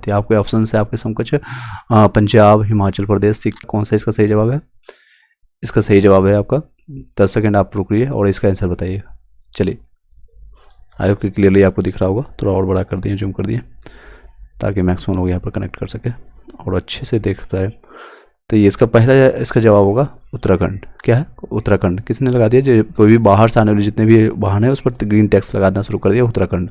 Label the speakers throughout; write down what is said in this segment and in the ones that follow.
Speaker 1: तो आपके ऑप्शन है आपके समकक्ष पंजाब, हिमाचल प्रदेश, कौन सा इसका सही जवाब है? इसका सही जवाब है आपका 10 सेकेंड आप रुकिए और इसका आंसर बताइए। चलिए, आई होप कि क्लियरली आपको दिख रहा होगा। थोड़ा और बड़ा कर दिए, जूम कर दिए, ताकि मैक्सिमम लोग यहाँ पर कनेक्ट कर सके और अच्छे से देख पाए। तो ये इसका पहला इसका जवाब होगा उत्तराखंड। क्या है? उत्तराखंड। किसने लगा दिया? जो कोई भी बाहर से आने वाले जितने भी वाहन है उस पर ग्रीन टैक्स लगाना शुरू कर दिया, उत्तराखंड।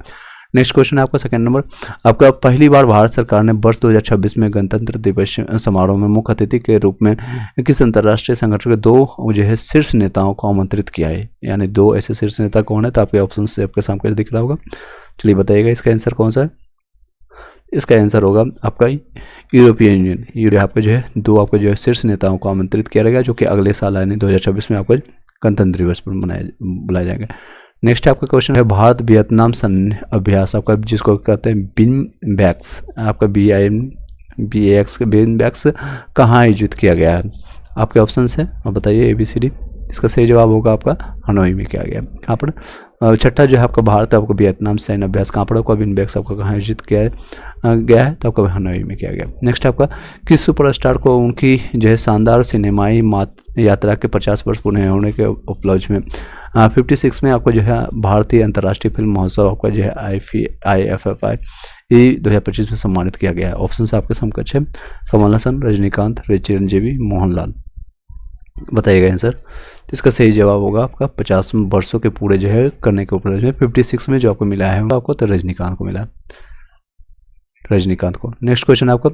Speaker 1: नेक्स्ट क्वेश्चन है आपका सेकंड नंबर। आपका पहली बार भारत सरकार ने वर्ष 2026 में गणतंत्र दिवस समारोह में मुख्य अतिथि के रूप में किस अंतर्राष्ट्रीय संगठन के 2 जो है शीर्ष नेताओं को आमंत्रित किया है? यानी 2 ऐसे शीर्ष नेता कौन है? तो आपके ऑप्शन से आपके सामने दिख रहा होगा। चलिए बताइएगा इसका आंसर कौन सा है? इसका आंसर होगा आपका यूरोपियन यूनियन। यूरोप आपका जो है 2 आपके जो है शीर्ष नेताओं को आमंत्रित किया जाएगा, जो कि अगले साल यानी 2026 में आपको गणतंत्र दिवस पर बुलाया जाएगा। नेक्स्ट आपका क्वेश्चन है भारत वियतनाम सैन्य अभ्यास, आपका जिसको कहते हैं बिनबैक्स, आपका BIMBAX के बिनबैक्स कहाँ आयोजित किया गया है? आपके ऑप्शन है, आप बताइए ABCD। इसका सही जवाब होगा आपका हनोई में किया गया। कहाँ पर? छठा जो है आपका भारत आपको वियतनाम सैन्य अभ्यास कहाँ पर आपका बिनबैक्स आपका कहाँ आयोजित किया गया है? तो आपका हनोई में किया गया। नेक्स्ट आपका किस सुपरस्टार को उनकी जो है शानदार सिनेमाई यात्रा के 50 वर्ष पूरे होने के उपलक्ष्य में 56 में आपको जो है भारतीय अंतर्राष्ट्रीय फिल्म महोत्सव आपका जो है IFFI 2025 में सम्मानित किया गया है? ऑप्शन से आपके समकक्ष है कमल हसन, रजनीकांत, चिरंजीवी, मोहनलाल। बताइएगा आंसर। इसका सही जवाब होगा आपका 50 वर्षों के पूरे जो है करने के उपलक्ष्य में 56 में जो आपको मिला है आपको, तो रजनीकांत को मिला, रजनीकांत को। नेक्स्ट क्वेश्चन आपका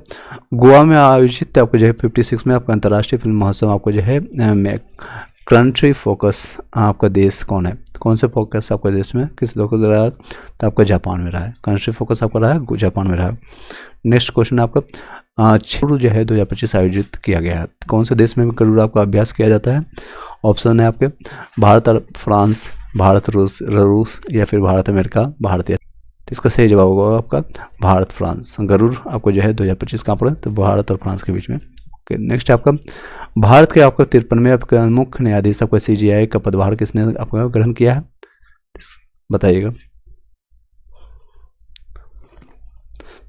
Speaker 1: गोवा में आयोजित आपको जो है 56 में आपका अंतर्राष्ट्रीय फिल्म महोत्सव आपको जो है कंट्री फोकस आपका देश कौन है? कौन से फोकस आपका देश में किस लोग रहा है? तो आपका जापान में रहा है। कंट्री फोकस आपका रहा है जापान में रहा है। नेक्स्ट क्वेश्चन आपका गरुड़ जो है 2025 आयोजित किया गया है, कौन से देश में गरुड़ आपका अभ्यास किया जाता है? ऑप्शन है आपके भारत और फ्रांस, भारत रूस या फिर भारत अमेरिका, भारतीय। तो इसका सही जवाब होगा आपका भारत फ्रांस। गरुड़ आपको जो है 2025 कहाँ पर है? तो भारत और फ्रांस के बीच में। ओके, नेक्स्ट आपका भारत के आपका 53वें आपका मुख्य न्यायाधीश आपका CJI का पदभार किसने आपका ग्रहण किया है? बताइएगा।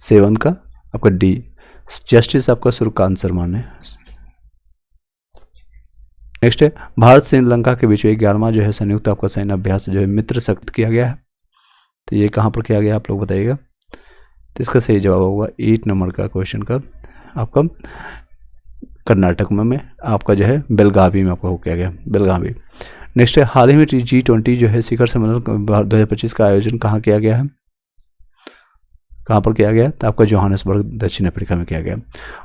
Speaker 1: 7 का आपका D जस्टिस आपका सूर्यकांत शर्मा ने। नेक्स्ट है भारत श्रीलंका के बीच में 11वां जो है संयुक्त आपका सैन्य अभ्यास जो है मित्र शक्ति किया गया है, तो ये कहाँ पर किया गया आप लोग बताइएगा। तो इसका सही जवाब होगा 8 नंबर का क्वेश्चन का आपका कर्नाटक में आपका जो है बेलगावी में आपका हो किया गया, बेलगावी। नेक्स्ट है हाल ही में G20 जो है शिखर सम्मेलन 2025 का आयोजन कहाँ किया गया है? कहाँ पर किया गया? तो आपका जोहान्सबर्ग दक्षिण अफ्रीका में किया गया।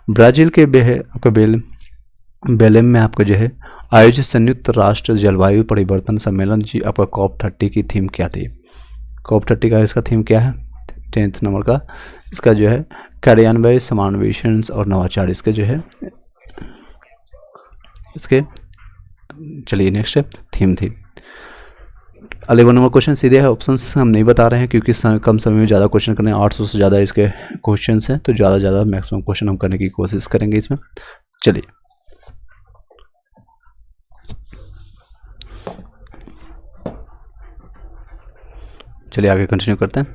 Speaker 1: ब्राज़ील के आपका बेलेम में आपका जो है आयोजित संयुक्त राष्ट्र जलवायु परिवर्तन सम्मेलन जी आपका COP30 की थीम क्या थी? COP30 का इसका थीम क्या है? 10th नंबर का इसका जो है कार्यान्वयन, समावेशन और नवाचार इसके जो है इसके। चलिए नेक्स्ट है थीम थी। 11 नंबर क्वेश्चन सीधे है, ऑप्शन हम नहीं बता रहे हैं क्योंकि कम समय में ज़्यादा क्वेश्चन करने 800 से ज़्यादा इसके क्वेश्चन हैं, तो ज़्यादा मैक्सिमम क्वेश्चन हम करने की कोशिश करेंगे इसमें। चलिए आगे कंटिन्यू करते हैं।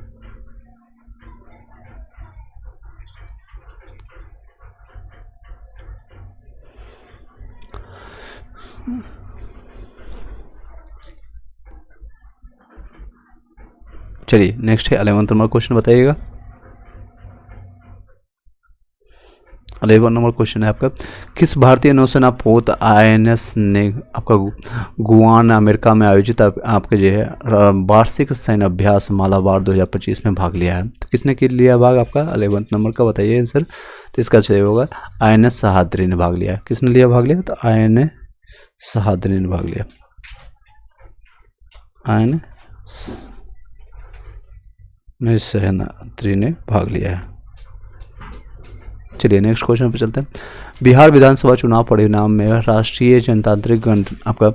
Speaker 1: चलिए नेक्स्ट है 11th नंबर क्वेश्चन बताइएगा। 11 नंबर क्वेश्चन है आपका किस भारतीय नौसेना पोत INS ने आपका गुआन अमेरिका में आयोजित आपके जो है वार्षिक सैन्य अभ्यास मालाबार 2025 में भाग लिया है? तो किसने लिया भाग आपका 11th नंबर का बताइए आंसर। तो इसका सही होगा INS सहाद्री ने भाग लिया। किसने लिया भाग लिया? तो INS सहाद्री ने भाग लिया। सहाद्री ने भाग लिया है। चलिए नेक्स्ट क्वेश्चन पे चलते हैं। बिहार विधानसभा चुनाव परिणाम में राष्ट्रीय जनतांत्रिक आपका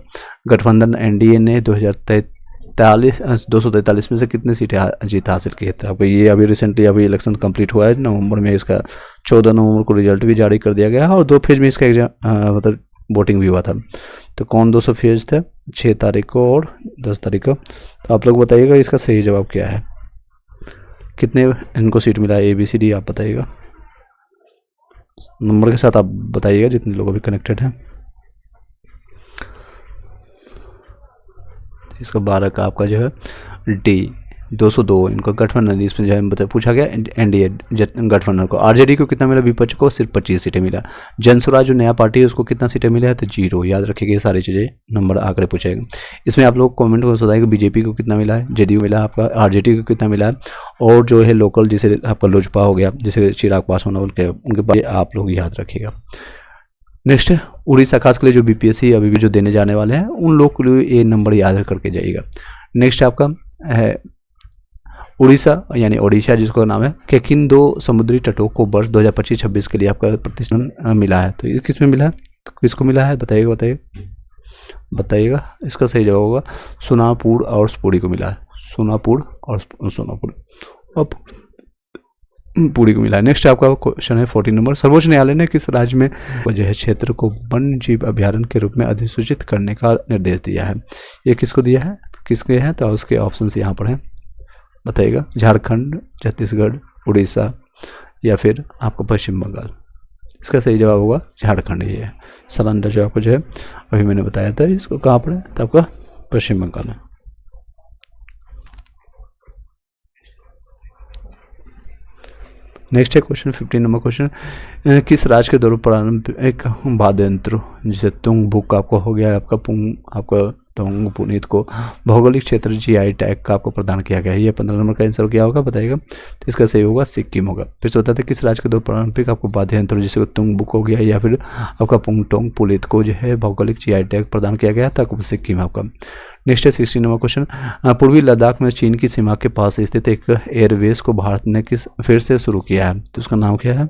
Speaker 1: गठबंधन NDA ने 243 में से कितनी सीटें जीत हासिल की है? तो आपको ये अभी रिसेंटली अभी इलेक्शन कंप्लीट हुआ है नवंबर में, इसका 14 नवंबर को रिजल्ट भी जारी कर दिया गया है और 2 फेज में इसका एग्जाम मतलब वोटिंग भी हुआ था। तो कौन 200 फेज थे? 6 तारीख को और 10 तारीख को। तो आप लोग बताइएगा इसका सही जवाब क्या है, कितने इनको सीट मिला है? ABCD आप बताइएगा। नंबर के साथ आप बताइएगा जितने लोग अभी कनेक्टेड हैं। इसका 12 का आपका जो है डी 202 इनको गठबंधन, इसमें जो है पूछा गया एनडीए गठबंधन को। आरजेडी को कितना मिला, विपक्ष को सिर्फ 25 सीटें मिला। जनसुराज जो नया पार्टी है उसको कितना सीटें मिला है, तो 0। याद रखिएगा ये सारी चीज़ें, नंबर आंकड़े पूछेगा। इसमें आप लोग कमेंट को बताइएगा बीजेपी को कितना मिला है, जेडीयू मिला आपका, आरजेडी को कितना मिला है, और जो है लोकल जिसे आपका लोजपा हो गया जिसे चिराग पासवान उनके बारे आप लोग याद रखिएगा। नेक्स्ट है उड़ीसा, खास के लिए जो बीपीएससी अभी भी जो देने जाने वाले हैं उन लोग के लिए ये नंबर याद करके जाइएगा। नेक्स्ट आपका है उड़ीसा यानी ओडिशा जिसको नाम है कि किन 2 समुद्री तटों को वर्ष 2025-26 के लिए आपका प्रतिष्ठान मिला है, तो ये किस में मिला है, तो किसको मिला है बताइएगा। इसका सही जवाब होगा सोनापुर और पुरी को मिला है, सोनापुर और सोनापुर अब पूरी को मिला है। नेक्स्ट आपका क्वेश्चन है 14 नंबर, सर्वोच्च न्यायालय ने किस राज्य में जो है क्षेत्र को वन्य जीव अभ्यारण्य के रूप में अधिसूचित करने का निर्देश दिया है, ये किसको दिया है, किसके हैं, तो उसके ऑप्शंस यहाँ पर हैं, बताइएगा। झारखंड, छत्तीसगढ़, उड़ीसा या फिर आपको पश्चिम बंगाल। इसका सही जवाब होगा झारखंड। ये है सरेंडर जो आपको जो है अभी मैंने बताया था, इसको कहाँ पर है, तो आपका पश्चिम बंगाल है। नेक्स्ट है क्वेश्चन 15 नंबर क्वेश्चन, किस राज्य के दौरान पारंपरिक वाद्य यंत्र जिसे तुंग बुक आपको हो गया आपका पुंग आपका टोंग पुनीत को भौगोलिक क्षेत्र जीआई टैग का आपको प्रदान किया गया है, ये 15 नंबर का आंसर क्या होगा बताइएगा। तो इसका सही होगा सिक्किम होगा। फिर से बताते हैं किस राज्य के दो पारंपरिक आपको वाद्य यंत्र जैसे तुंग बुक हो गया या फिर आपका पुंग टोंग पुलित को जो है भौगोलिक जीआई टैग प्रदान किया गया था, आपको सिक्किम आपका। नेक्स्ट है 16 नंबर क्वेश्चन, पूर्वी लद्दाख में चीन की सीमा के पास स्थित एक एयरवेज को भारत ने किस फिर से शुरू किया है, तो उसका नाम क्या है।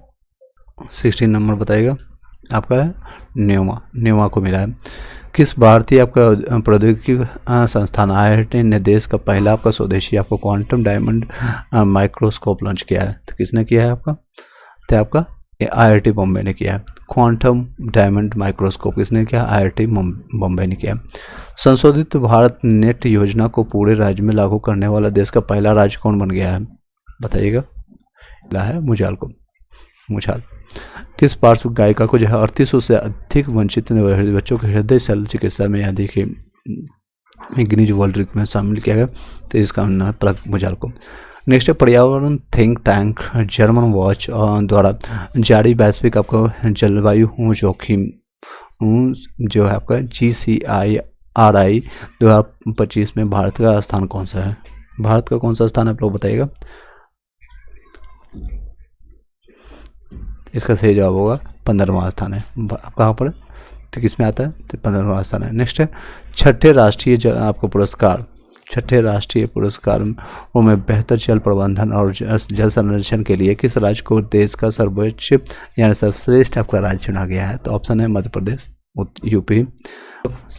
Speaker 1: 16 नंबर बताइएगा आपका है न्योमा को मिला है। किस भारतीय आपका प्रौद्योगिकी संस्थान IIT ने देश का पहला आपका स्वदेशी आपको क्वांटम डायमंड माइक्रोस्कोप लॉन्च किया है, तो किसने किया है आपका, तो आपका IIT बॉम्बे ने किया है। क्वांटम डायमंड माइक्रोस्कोप किसने किया, IIT बॉम्बे ने किया। संशोधित भारत नेट योजना को पूरे राज्य में लागू करने वाला देश का पहला राज्य कौन बन गया है बताइएगा, है मुझाल। किस पार्श्व गायिका को जो है 3800 से अधिक वंचित बच्चों के हृदय शल्य चिकित्सा में यहाँ देखिए गिनीज वर्ल्ड रिकॉर्ड में शामिल किया गया, तो इसका नाम है पलक मुझाल को। नेक्स्ट है पर्यावरण थिंक टैंक जर्मन वॉच द्वारा जारी वैश्विक आपका जलवायु जोखिम जो है आपका GCIRI 2025 में भारत का स्थान कौन सा है, भारत का कौन सा स्थान है आप लोग बताइएगा। इसका सही जवाब होगा 15वां स्थान है। आप कहाँ पर तो किस में आता है, तो 15वां स्थान है। नेक्स्ट है छठे राष्ट्रीय पुरस्कारों में बेहतर जल प्रबंधन और जल संरक्षण के लिए किस राज्य को देश का सर्वोच्च यानी सर्वश्रेष्ठ आपका राज्य चुना गया है, तो ऑप्शन है मध्य प्रदेश, यूपी।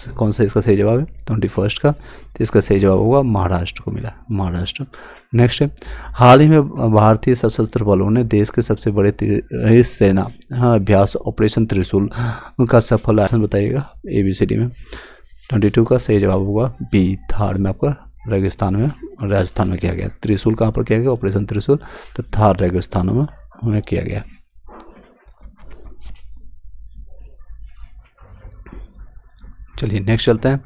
Speaker 1: कौन सा इसका सही जवाब है 21 का, तो इसका सही जवाब होगा महाराष्ट्र को मिला, महाराष्ट्र। नेक्स्ट है हाल ही में भारतीय सशस्त्र बलों ने देश के सबसे बड़े सेना अभ्यास ऑपरेशन त्रिशूल का सफल आयोजन बताइएगा ABCD में। 22 का सही जवाब होगा बी, थार में आपका राजस्थान में किया गया। त्रिशूल कहाँ पर किया गया, ऑपरेशन त्रिशूल, तो थार रेगिस्तान में किया गया। चलिए नेक्स्ट चलते हैं।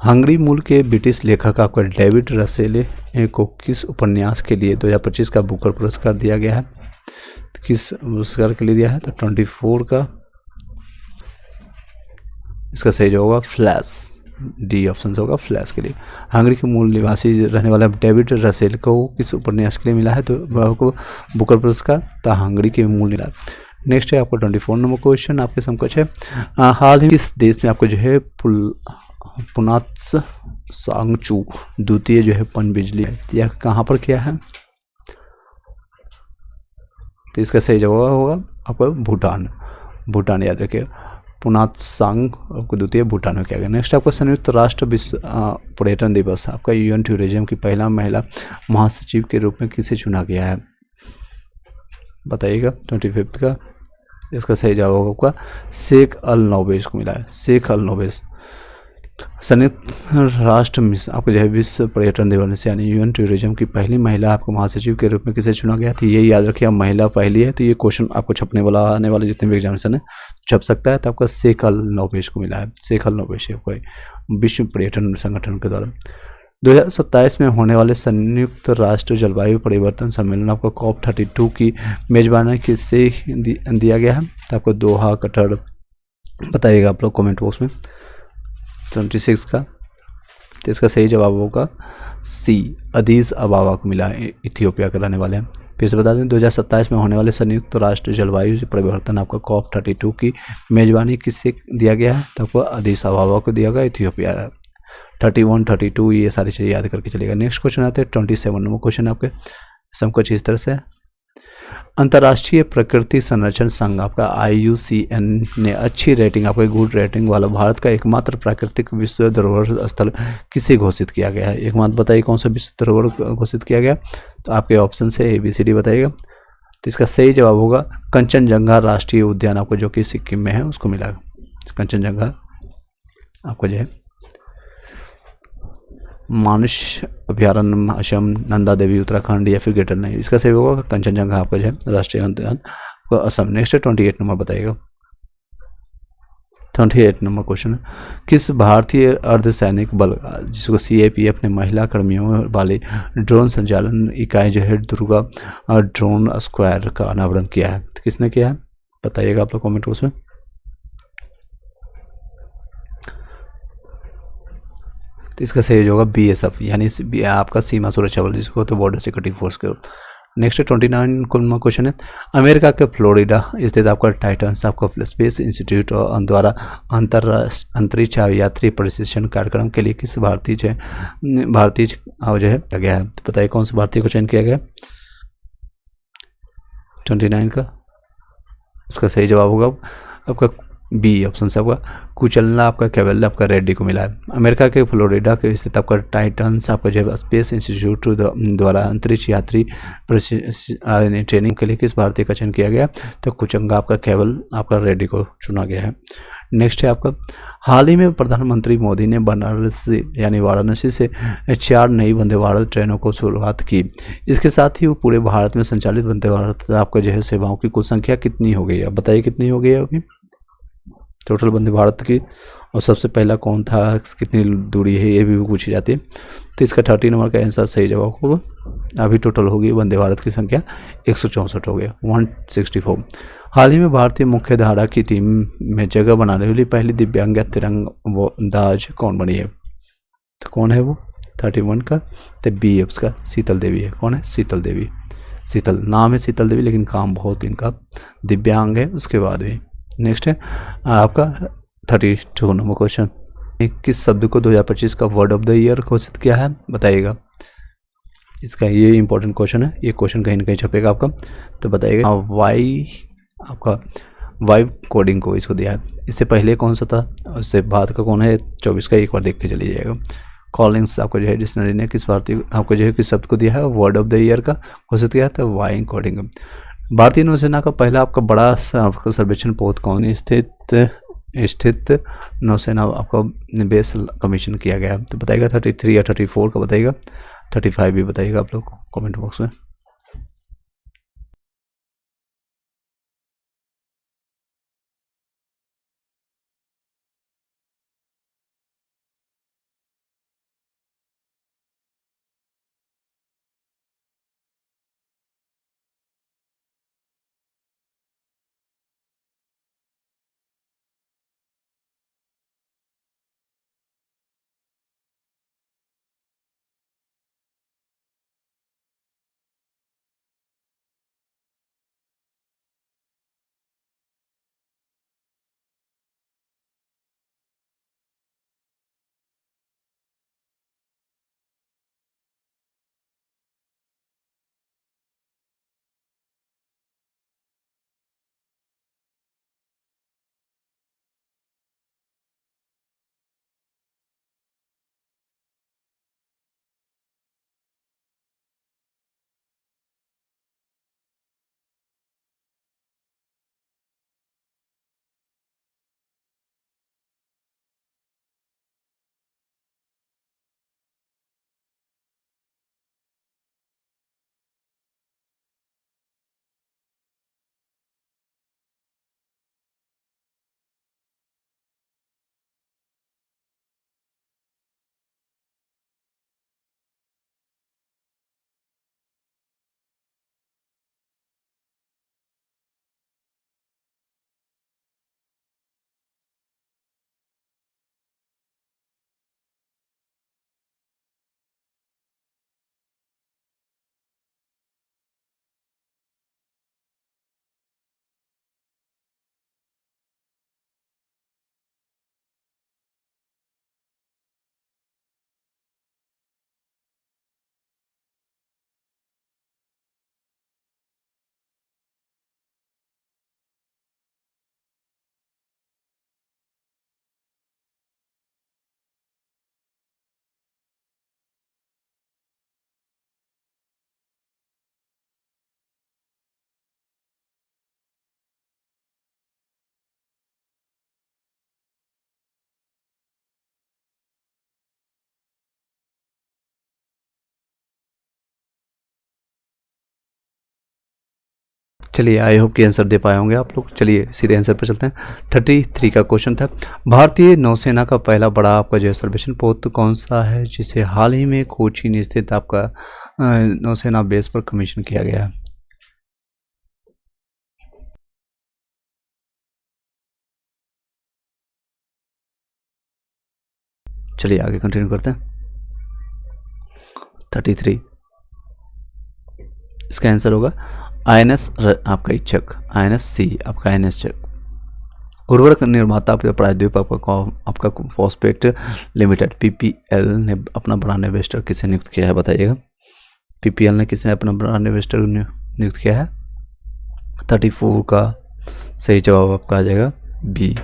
Speaker 1: हंगरी मूल के ब्रिटिश लेखक आपका डेविड रसेले को किस उपन्यास के लिए 2025 का बुकर पुरस्कार दिया गया है, किस पुरस्कार के लिए दिया है, तो 24 का इसका सही जो होगा फ्लैश, डी ऑप्शन होगा फ्लैश के लिए। हंगरी के मूल निवासी रहने वाला डेविड रसेल को किस उपन्यास के लिए मिला है, तो आपको बुकर पुरस्कार, तो हंगरी के मूल मिला। नेक्स्ट है आपको 24 नंबर क्वेश्चन आपके समकक्ष है, हाल ही इस देश में आपको जो है पुनात्स सांगचू द्वितीय जो है पनबिजली है, यह कहाँ पर किया है, तो इसका सही जवाब होगा आपका भूटान याद रखिए। पुनात्सांग आपको द्वितीय भूटान में किया गया। नेक्स्ट आपका संयुक्त राष्ट्र विश्व पर्यटन दिवस आपका UN टूरिज्म की पहला महिला महासचिव के रूप में किसे चुना गया है बताइएगा। 25 का इसका सही जवाब होगा आपका शेख अल नोबेस को मिला है, शेख अल नोबेस। संयुक्त राष्ट्र मिशन आपको जो है विश्व पर्यटन दिवस यानी यूएन टूरिज्म की पहली महिला आपको महासचिव के रूप में किसे चुना गया था? ये याद रखिए, महिला पहली है, तो ये क्वेश्चन आपको छपने वाला आने वाले जितने भी एग्जामिनेशन है छप सकता है। तो आपका शेखल नोबेश को मिला है, शेखल नोबेश को विश्व पर्यटन संगठन के द्वारा। 2027 में होने वाले संयुक्त राष्ट्र जलवायु परिवर्तन सम्मेलन आपको COP32 की मेजबानी किससे दिया गया है? तो आपको दोहा कतर बताइएगा आप लोग कमेंट बॉक्स में। 26 का, तो इसका सही जवाब होगा सी, अदीस अबाबा को मिला है, इथियोपिया के रहने वाले हैं। फिर से बता दें 2027 में होने वाले संयुक्त राष्ट्र जलवायु परिवर्तन आपका COP32 की मेजबानी किससे दिया गया है? तो आपको अदीस अबाबा को दिया गया, इथियोपिया। 31, 32 ये सारी चीज़ें याद करके चलेगा। नेक्स्ट क्वेश्चन आते हैं 27 नंबर क्वेश्चन आपके, सब कुछ इस तरह से। अंतर्राष्ट्रीय प्रकृति संरक्षण संघ आपका IUCN ने अच्छी रेटिंग, आपका गुड रेटिंग वाला भारत का एकमात्र प्राकृतिक विश्व धरोहर स्थल किसे घोषित किया गया है? एक मात्र बताइए कौन सा विश्व धरोहर घोषित किया गया? तो आपके ऑप्शन से ABCD बताइएगा। तो इसका सही जवाब होगा कंचनजंगा राष्ट्रीय उद्यान, आपको जो कि सिक्किम में है उसको मिला। कंचनजंगा आपको जो है मानस अभ्यारण्य असम, नंदा देवी उत्तराखंड या फिर ग्रेटर नहीं, इसका सही होगा कंचनजंगा आपका जो है राष्ट्रीय उद्यान असम। नेक्स्ट 28 नंबर बताइएगा। 28 नंबर क्वेश्चन है, किस भारतीय अर्धसैनिक बल जिसको CAPF ने महिला कर्मियों वाली ड्रोन संचालन इकाई जो है दुर्गा ड्रोन स्क्वायर का अनावरण किया है? तो किसने किया है बताइएगा आप लोग कमेंट बॉक्स में। तो इसका सही होगा BSF यानी आपका सीमा सुरक्षा बल, जिसको तो बॉर्डर सिक्योरिटी फोर्स के। नेक्स्ट 29 क्वेश्चन है, अमेरिका के फ्लोरिडा स्थित आपका टाइटन्स आपका स्पेस इंस्टीट्यूट द्वारा अंतरिक्ष यात्री प्रशिक्षण कार्यक्रम के लिए किस भारतीय जो है किया गया है? तो बताइए कौन से भारतीय को चयन किया गया 29 का? इसका सही जवाब होगा आपका B ऑप्शन से, आपका कुचलना आपका केवल आपका रेड्डी को मिला है। अमेरिका के फ्लोरिडा के स्थित आपका टाइटन्स आपका जो है स्पेस इंस्टीट्यूट द्वारा अंतरिक्ष यात्री ट्रेनिंग के लिए किस भारतीय का चयन किया गया? तो कुचंगा आपका केवल आपका रेड्डी को चुना गया है। नेक्स्ट है आपका, हाल ही में प्रधानमंत्री मोदी ने वाराणसी से 4 नई वंदे भारत ट्रेनों को शुरुआत की। इसके साथ ही वो पूरे भारत में संचालित वंदे भारत आपका जो है सेवाओं की कुल संख्या कितनी हो गई है? बताइए कितनी हो गई है अभी टोटल वंदे भारत की, और सबसे पहला कौन था, कितनी दूरी है, ये भी पूछी जाती है। तो इसका 30 नंबर का आंसर सही जवाब होगा। अभी टोटल होगी वंदे भारत की संख्या 164 हो गया, 164। हाल ही में भारतीय मुख्य धारा की टीम में जगह बनाने वाली पहली दिव्यांग तिरंदाज कौन बनी है? तो कौन है वो 31 का? तो B उसका शीतल देवी है। कौन है? शीतल देवी। शीतल नाम है शीतल देवी, लेकिन काम बहुत इनका दिव्यांग है उसके बाद भी। नेक्स्ट है आपका 32 नंबर क्वेश्चन, किस शब्द को 2025 का वर्ड ऑफ द ईयर घोषित किया है? बताइएगा। इसका ये इंपॉर्टेंट क्वेश्चन है, ये क्वेश्चन कहीं ना कहीं छपेगा आपका, तो बताइएगा। वाई आपका वाइब कोडिंग को इसको दिया है। इससे पहले कौन सा था, उससे बाद का कौन है? 24 का, एक बार देख के चली जाएगा। कॉलिंग्स आपको जो है डिक्शनरी ने किस भारतीय आपको जो है किस शब्द को दिया है वर्ड ऑफ द ईयर का घोषित किया था? Y coding. भारतीय नौसेना का पहला आपका बड़ा सर्वेक्षण पोत कौन स्थित नौसेना आपका बेस कमीशन किया गया? तो बताइएगा 33 या 34 का बताइएगा, 35 भी बताइएगा आप लोग कमेंट बॉक्स में। चलिए आई होप कि आंसर दे पाए होंगे आप लोग। चलिए सीधे आंसर पर चलते हैं। 33 का क्वेश्चन था, भारतीय नौसेना का पहला बड़ा आपका जो सर्वेक्षण पोत कौन सा है जिसे हाल ही में कोचीन स्थित आपका नौसेना बेस पर कमीशन किया गया है? चलिए आगे कंटिन्यू करते हैं। 33 इसका आंसर होगा INS आपका इच्छक, INS सी आपका INS चक। उर्वरक निर्माता आपके प्रायद्वीप आपका फॉस्फेट लिमिटेड PPL ने अपना ब्रांड एम्बेसडर किसे नियुक्त किया है बताइएगा। PPL ने किसने अपना ब्रांड एम्बेसडर नियुक्त किया है? 34 का सही जवाब आपका आ जाएगा B,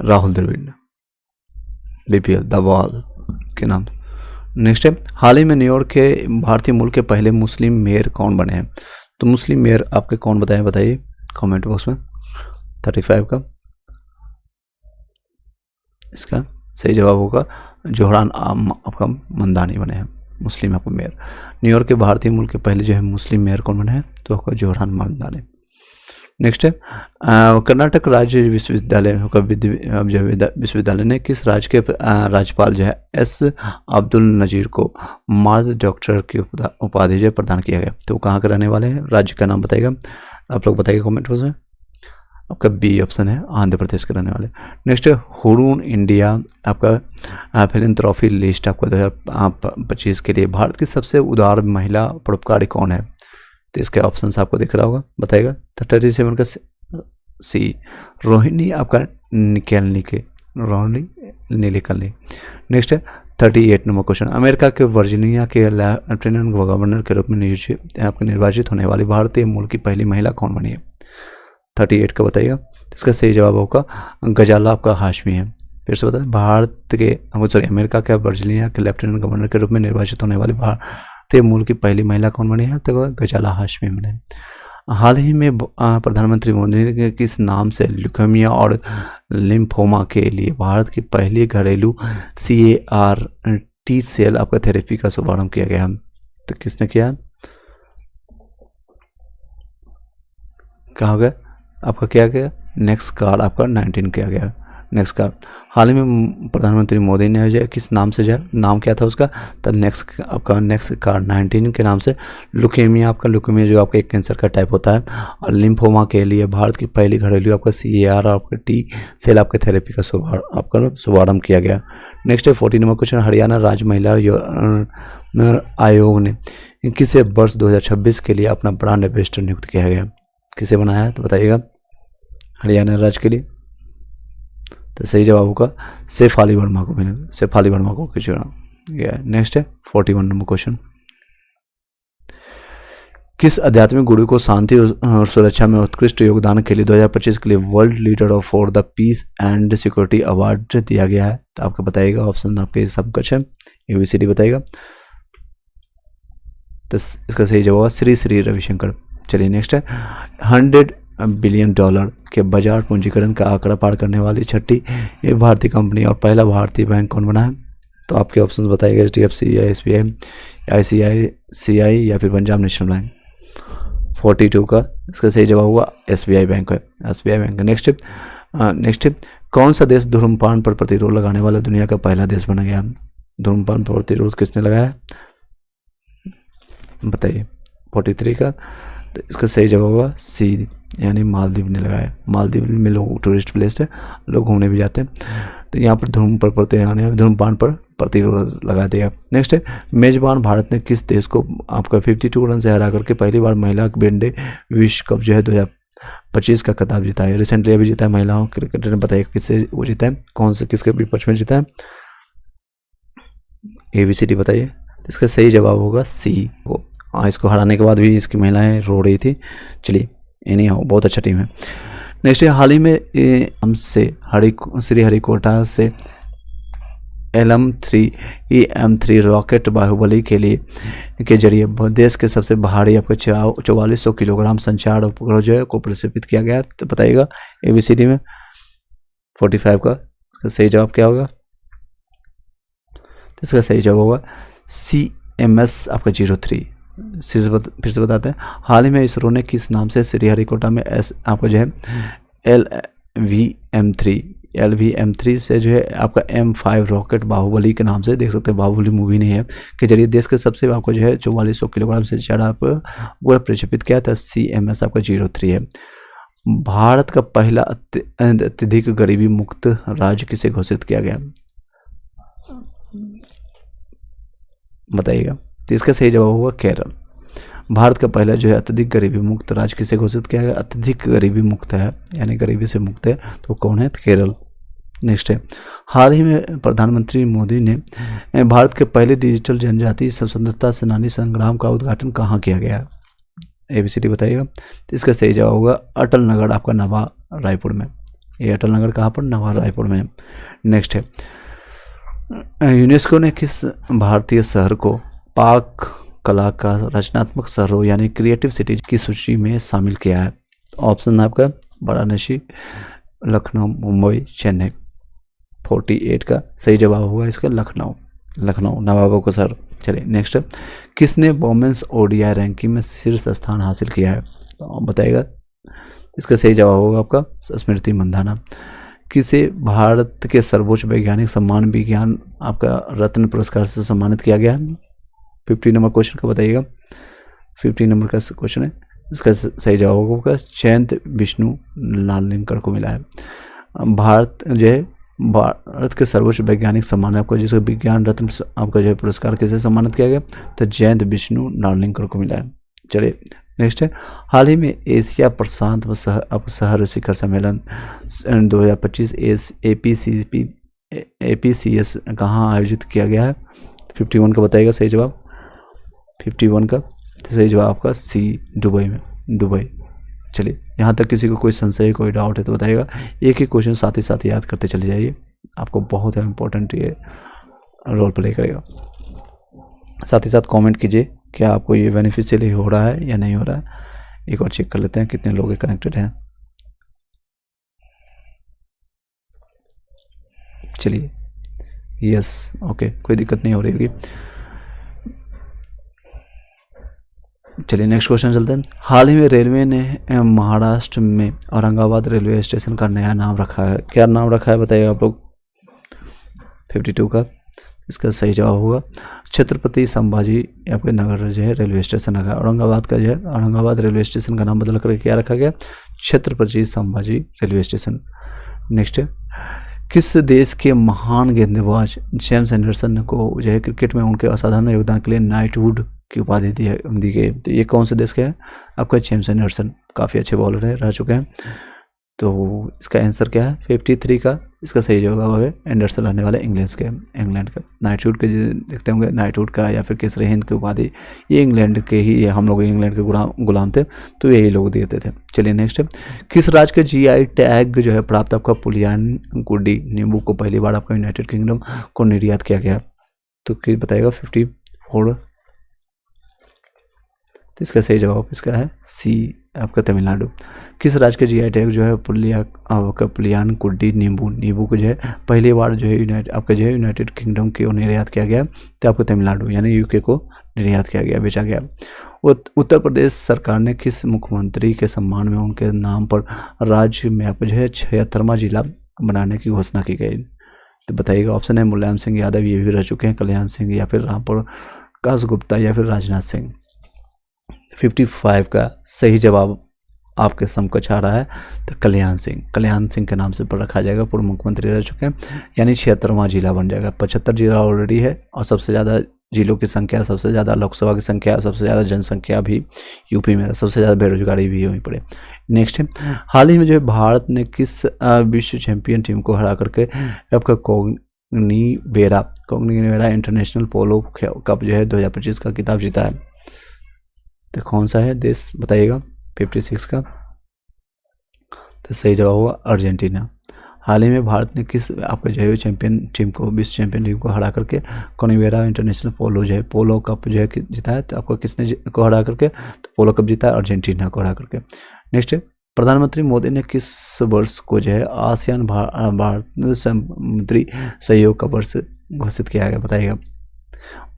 Speaker 1: Rahul Dravid, BPL the wall के नाम। नेक्स्ट है, हाल ही में न्यूयॉर्क के भारतीय मूल के पहले मुस्लिम मेयर कौन बने हैं? तो मुस्लिम मेयर आपके कौन बताइए कमेंट बॉक्स में। 35 का इसका सही जवाब होगा जोहरान आपका मंदानी बने हैं मुस्लिम आपका मेयर। न्यूयॉर्क के भारतीय मूल के पहले जो है मुस्लिम मेयर कौन बने हैं? तो आपका जोहरान मंदानी। नेक्स्ट है, कर्नाटक राज्य विश्वविद्यालय विश्वविद्यालय ने किस राज्य के राज्यपाल जो है S अब्दुल नजीर को मार्द डॉक्टर की उपाधि जो प्रदान किया गया? तो कहाँ के रहने वाले हैं? राज्य का नाम बताइएगा आप लोग, बताइएगा कमेंट बॉक्स में। आपका बी ऑप्शन है, आंध्र प्रदेश के रहने वाले। नेक्स्ट है, हुरून इंडिया आपका फिलैंथ्रोपी लिस्ट आपका 2025 के लिए भारत की सबसे उदार महिला परोपकारी कौन है? तो इसके ऑप्शंस आपको दिख रहा होगा, बताइएगा। 37 का सी रोहिणी आपका रोहिणी नीलिकल्नी। नेक्स्ट है 38 नंबर क्वेश्चन, अमेरिका के वर्जीनिया के लेफ्टिनेंट गवर्नर के रूप में निर्वाचित होने वाली भारतीय मूल की पहली महिला कौन बनी है? 38 का बताइएगा। इसका सही जवाब होगा गजाला आपका हाशमी है। फिर से बताएं, अमेरिका के वर्जीनिया के लेफ्टिनेंट गवर्नर के रूप में निर्वाचित होने वाली भारतीय मूल की पहली महिला कौन बनी है? तो गजाला हाशमी बने। हाल ही में प्रधानमंत्री मोदी ने किस नाम से ल्यूकेमिया और लिम्फोमा के लिए भारत की पहली घरेलू CAR-T सेल आपका थेरेपी का शुभारंभ किया गया? तो किसने किया? कहा गया आपका क्या गया? नेक्स्ट कार आपका 19 किया गया। नेक्स्ट कार हाल ही में प्रधानमंत्री मोदी ने जो है किस नाम से जो है, नाम क्या था उसका? तो नेक्स्ट कार 19 के नाम से लुकेमिया आपका, लुकेमिया जो आपका एक कैंसर का टाइप होता है, और लिम्फोमा के लिए भारत की पहली घरेलू आपका CAR और आपका T सेल आपके थेरेपी का आपका शुभारंभ किया गया। नेक्स्ट है 40 नंबर क्वेश्चन, हरियाणा राज्य महिला आयोग ने किसे वर्ष 2026 के लिए अपना ब्रांड एम्बेसडर नियुक्त किया गया? किसे बनाया है? तो बताइएगा। हरियाणा राज्य के लिए तो सही जवाब होगा शेफाली वर्मा को, शेफाली वर्मा को चुना गया है। नेक्स्ट है 41 नंबर क्वेश्चन, किस आध्यात्मिक गुरु को शांति और सुरक्षा में उत्कृष्ट योगदान के लिए 2025 के लिए world leader for the peace and security award दिया गया है? तो आपको बताइएगा, ऑप्शन आपके सब कुछ है, ABCD बताइएगा। तो इसका सही जवाब श्री रविशंकर। चलिए नेक्स्ट है, $100 बिलियन के बाजार पूंजीकरण का आंकड़ा पार करने वाली छठी ये भारतीय कंपनी और पहला भारतीय बैंक कौन बना है? तो आपके ऑप्शंस बताइएगा, HDFC या SBI, ICICI या फिर पंजाब नेशनल बैंक। 42 का इसका सही जवाब होगा SBI बैंक है, SBI बैंक। नेक्स्ट कौन सा देश धूम्रपान पर प्रतिरोध लगाने वाला दुनिया का पहला देश बना गया? धूम्रपान पर प्रतिरोध किसने लगाया बताइए। 43 का तो इसका सही जवाब होगा सी, यानी मालदीव ने लगाया। मालदीव में लोग टूरिस्ट प्लेस है, लोग घूमने भी जाते हैं, तो यहाँ पर धूम्रपान पर प्रतिरोध लगा दिया। नेक्स्ट है, मेजबान भारत ने किस देश को आपका 52 रन से हरा करके पहली बार महिला वनडे विश्व कप जो है 2025 का खिताब जीता है? रिसेंटली अभी जीता है महिलाओं क्रिकेटर ने, बताइए किससे वो जीता है, कौन से किसके विपक्ष में जीता है? ABCD बताइए। इसका सही जवाब होगा सी को। इसको हराने के बाद भी इसकी महिलाएं रो रही थी। चलिए इन्हीं बहुत अच्छा टीम है। नेक्स्ट हाल ही में हमसे श्रीहरिकोटा से LM-3 रॉकेट बाहुबली के लिए के जरिए देश के सबसे भारी आपका 4400 किलोग्राम संचार उपग्रह जो है को प्रक्षेपित किया गया। तो बताइएगा ABCD में। 45 का सही जवाब क्या होगा? इसका सही जवाब होगा CMS आपका 03 फिर से बताते हैं। हाल ही में इसरो ने किस नाम से श्रीहरिकोटा में आपको जो है LVM3 से जो है आपका M5 रॉकेट बाहुबली के नाम से, देख सकते हैं बाहुबली मूवी नहीं है, के जरिए देश के सबसे आपको जो है 4400 किलोग्राम से ज़्यादा आप वो प्रक्षेपित किया था। CMS आपका 03 है। भारत का पहला अत्यधिक गरीबी मुक्त राज्य किसे घोषित किया गया, बताइएगा। तो इसका सही जवाब होगा केरल। भारत का पहला जो है अत्यधिक गरीबी मुक्त राज्य किसे घोषित किया गया, अत्यधिक गरीबी मुक्त है यानी गरीबी से मुक्त है, तो कौन है, तो केरल। नेक्स्ट है, हाल ही में प्रधानमंत्री मोदी ने भारत के पहले डिजिटल जनजातीय स्वतंत्रता सेनानी संग्राम का उद्घाटन कहाँ किया गया, ABCD बताइएगा। तो इसका सही जवाब होगा अटल नगर आपका नवा रायपुर में। ये अटल नगर कहाँ पर, नवा रायपुर में। नेक्स्ट है, यूनेस्को ने किस भारतीय शहर को पाक कला का रचनात्मक शहरों यानी क्रिएटिव सिटी की सूची में शामिल किया है। ऑप्शन है आपका वाराणसी, लखनऊ, मुंबई, चेन्नई। 48 का सही जवाब होगा इसका लखनऊ, नवाबों का शहर। चलिए नेक्स्ट, किसने वोमेंस ODI रैंकिंग में शीर्ष स्थान हासिल किया है, तो बताइएगा। इसका सही जवाब होगा आपका स्मृति मंधाना। किसे भारत के सर्वोच्च वैज्ञानिक सम्मान विज्ञान आपका रत्न पुरस्कार से सम्मानित किया गया है। 50 नंबर क्वेश्चन का बताइएगा, 50 नंबर का क्वेश्चन है। इसका सही जवाब होगा जयंत विष्णु नार्लिंकर को मिला है। भारत जो है भारत के सर्वोच्च वैज्ञानिक सम्मान आपको जिसको विज्ञान रत्न आपका जो है पुरस्कार किसे सम्मानित किया गया, तो जयंत विष्णु नार्लिंकर को मिला है। चलिए नेक्स्ट है, हाल ही में एशिया प्रशांत व शहर शिखर सम्मेलन 2025 APCS कहाँ आयोजित किया गया है। 51 का बताइएगा सही जवाब, 51 का सही जवाब आपका C दुबई में, दुबई। चलिए यहाँ तक किसी को कोई संशय कोई डाउट है तो बताइएगा। एक ही क्वेश्चन साथ ही साथ याद करते चले जाइए, आपको बहुत इम्पोर्टेंट ये रोल प्ले करेगा। साथ ही साथ कमेंट कीजिए क्या आपको ये बेनिफिशियली हो रहा है या नहीं हो रहा है। एक और चेक कर लेते हैं कितने लोग कनेक्टेड हैं। चलिए यस, ओके, कोई दिक्कत नहीं हो रही होगी। चलिए नेक्स्ट क्वेश्चन चलते हैं। हाल ही में रेलवे ने महाराष्ट्र में औरंगाबाद रेलवे स्टेशन का नया नाम रखा है, क्या नाम रखा है बताइए आप लोग। 52 का इसका सही जवाब होगा छत्रपति संभाजी आपके नगर जो है रेलवे स्टेशन रखा। औरंगाबाद का जो है औरंगाबाद रेलवे स्टेशन का नाम बदल करके क्या रखा गया, Chhatrapati Sambhaji railway station. Next है, किस देश के महान गेंदबाज जेम्स एंडरसन को जो है क्रिकेट में उनके असाधारण योगदान के लिए नाइटहुड की उपाधि दी गई, तो ये कौन से देश के हैं आपका, जेम्स एंडरसन। काफ़ी अच्छे बॉलर है, रह चुके हैं। तो इसका आंसर क्या है 53 का, इसका सही जवाब है एंडरसन रहने वाले इंग्लैंड का। नाइटहुड के देखते होंगे, नाइटहुड का या फिर केसरी हिंद की उपाधि ये इंग्लैंड के ही, हम लोग इंग्लैंड के गुलाम थे तो यही लोग देते थे। चलिए नेक्स्ट है, किस राज्य के GI टैग जो है प्राप्त आपका पुलियान गुड्डी नींबू को पहली बार आपका यूनाइटेड किंगडम को निर्यात किया गया, तो क्या बताएगा 54। तो इसका सही जवाब इसका है C आपका तमिलनाडु। किस राज्य के GI टैग जो है पुलियान कुड्डी नींबू को जो है पहली बार जो है यूनाइटेड किंगडम को निर्यात किया गया, तो आपको तमिलनाडु यानी UK को निर्यात किया गया, बेचा गया। उत्तर प्रदेश सरकार ने किस मुख्यमंत्री के सम्मान में उनके नाम पर राज्य में आपको जो है 76वां जिला बनाने की घोषणा की गई, तो बताइएगा। ऑप्शन है मुलायम सिंह यादव, ये भी रह चुके हैं, कल्याण सिंह या फिर रामप्रकाश गुप्ता या फिर राजनाथ सिंह। 55 का सही जवाब आपके समकक्ष आ रहा है, तो कल्याण सिंह के नाम से पर रखा जाएगा। पूर्व मुख्यमंत्री रह चुके हैं यानी 76वां जिला बन जाएगा। 75 जिला ऑलरेडी है और सबसे ज़्यादा जिलों की संख्या, सबसे ज़्यादा लोकसभा की संख्या, सबसे ज़्यादा जनसंख्या भी यूपी में, सबसे ज़्यादा बेरोजगारी भी वहीं पड़े। नेक्स्ट है, हाल ही में जो है भारत ने किस विश्व चैंपियन टीम को हरा करके आपका कोग्निवेरा इंटरनेशनल पोलो कप जो है 2025 का खिताब जीता है, तो कौन सा है देश बताइएगा। 56 का तो सही जवाब होगा अर्जेंटीना। हाल ही में भारत ने किस आपके जो है चैंपियन टीम को, विश्व चैंपियन टीम को हरा करके कोग्निवेरा इंटरनेशनल पोलो कप जो है जीता है, तो आपको किसने को हरा करके, तो पोलो कप जीता है अर्जेंटीना को हरा करके। नेक्स्ट है, प्रधानमंत्री मोदी ने किस वर्ष को जो है आसियान भारत समुद्री सहयोग का वर्ष घोषित किया गया बताइएगा।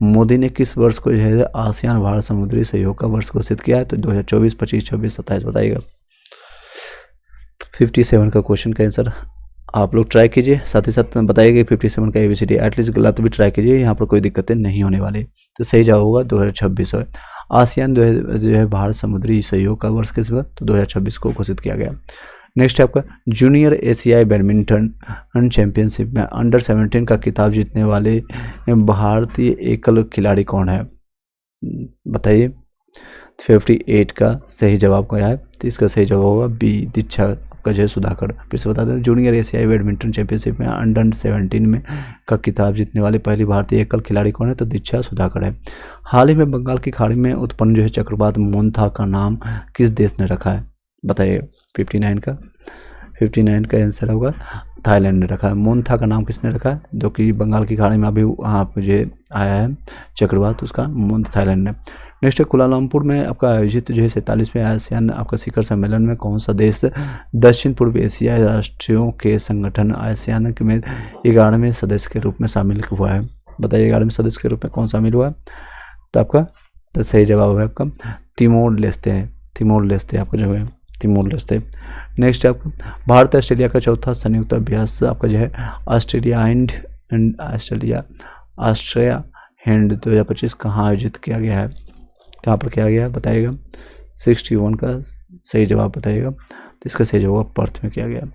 Speaker 1: मोदी ने किस वर्ष को जो है आसियान भारत समुद्री सहयोग का वर्ष घोषित किया है? तो 2024, 25, 26, 27 बताइएगा। 57 का क्वेश्चन का आंसर आप लोग ट्राई कीजिए, साथ ही साथ बताइए कि 57 का ABCD एटलीस्ट गलत भी ट्राई कीजिए, यहाँ पर कोई दिक्कतें नहीं होने वाली। तो सही जवाब होगा 2026 है। आसियान जो है भारत समुद्री सहयोग का वर्ष किस बार? तो 2026 को घोषित किया गया। नेक्स्ट है आपका जूनियर एशियाई बैडमिंटन चैंपियनशिप में अंडर 17 का खिताब जीतने वाले भारतीय एकल खिलाड़ी कौन है? बताइए। 58 का सही जवाब क्या है? तो इसका सही जवाब होगा बी, दीक्षा का जो है सुधाकर। फिर से बता दें, जूनियर एशियाई बैडमिंटन चैंपियनशिप में अंडर 17 में का खिताब जीतने वाली पहली भारतीय एकल खिलाड़ी कौन है? तो दीक्षा सुधाकर है। हाल ही में बंगाल की खाड़ी में उत्पन्न जो है चक्रवात मोन्था का नाम किस देश ने रखा है? बताइए। 59 का आंसर होगा थाईलैंड ने रखा है। मोन्था का नाम किसने रखा है? जो कि बंगाल की खाड़ी में अभी वहाँ मुझे आया है चक्रवात, उसका मोन्था थाईलैंड ने। नेक्स्ट है कुलालमपुर में आपका आयोजित जो है 47वें आसियान आपका शिखर सम्मेलन में कौन सा देश दक्षिण पूर्व एशियाई राष्ट्रों के संगठन आसियान में 11वें सदस्य के रूप में शामिल हुआ है? बताइए 11वें सदस्य के रूप में कौन शामिल हुआ है? तो आपका तो सही जवाब है आपका तिमोर लेस्ते है। तिमोर लेस्ते आपका जो है तिमोर लेस्ते। नेक्स्ट है आपका भारत ऑस्ट्रेलिया का चौथा संयुक्त अभ्यास आपका जो है ऑस्ट्रेलिया हैंड 2025 कहाँ आयोजित किया गया है? कहाँ पर किया गया है बताइएगा। 61 का सही जवाब बताइएगा। तो इसका सही जवाब पर्थ में किया गया।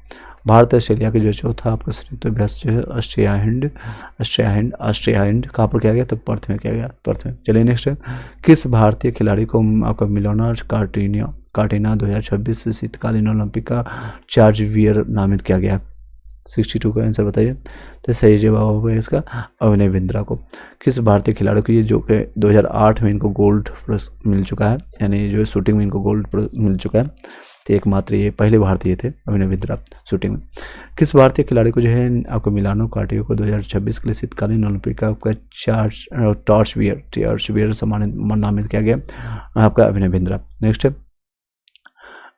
Speaker 1: भारत ऑस्ट्रेलिया के जो चौथा आपका संयुक्त अभ्यास जो है ऑस्ट्रेलिया हैंड कहाँ पर किया गया? तो पर्थ में किया गया, पर्थ में। चलिए नेक्स्ट है किस भारतीय खिलाड़ी को आपका मिलोना कार्टिना 2026 शीतकालीन ओलंपिक का चार्ज वियर नामित किया गया? 62 का आंसर बताइए। तो सही जवाब होगा इसका अभिनव बिंद्रा को। किस भारतीय खिलाड़ी को ये जो कि 2008 में इनको गोल्ड मिल चुका है, यानी जो शूटिंग में इनको गोल्ड मिल चुका है, तो एकमात्र ये पहले भारतीय थे अभिनव बिंद्रा शूटिंग में। किस भारतीय खिलाड़ी को जो है आपको मिलानो कार्टियो को 2026 के लिए शीतकालीन ओलंपिक का आपका टॉर्च वियर सम्मानित नामित किया गया? आपका अभिनव बिंद्रा। नेक्स्ट है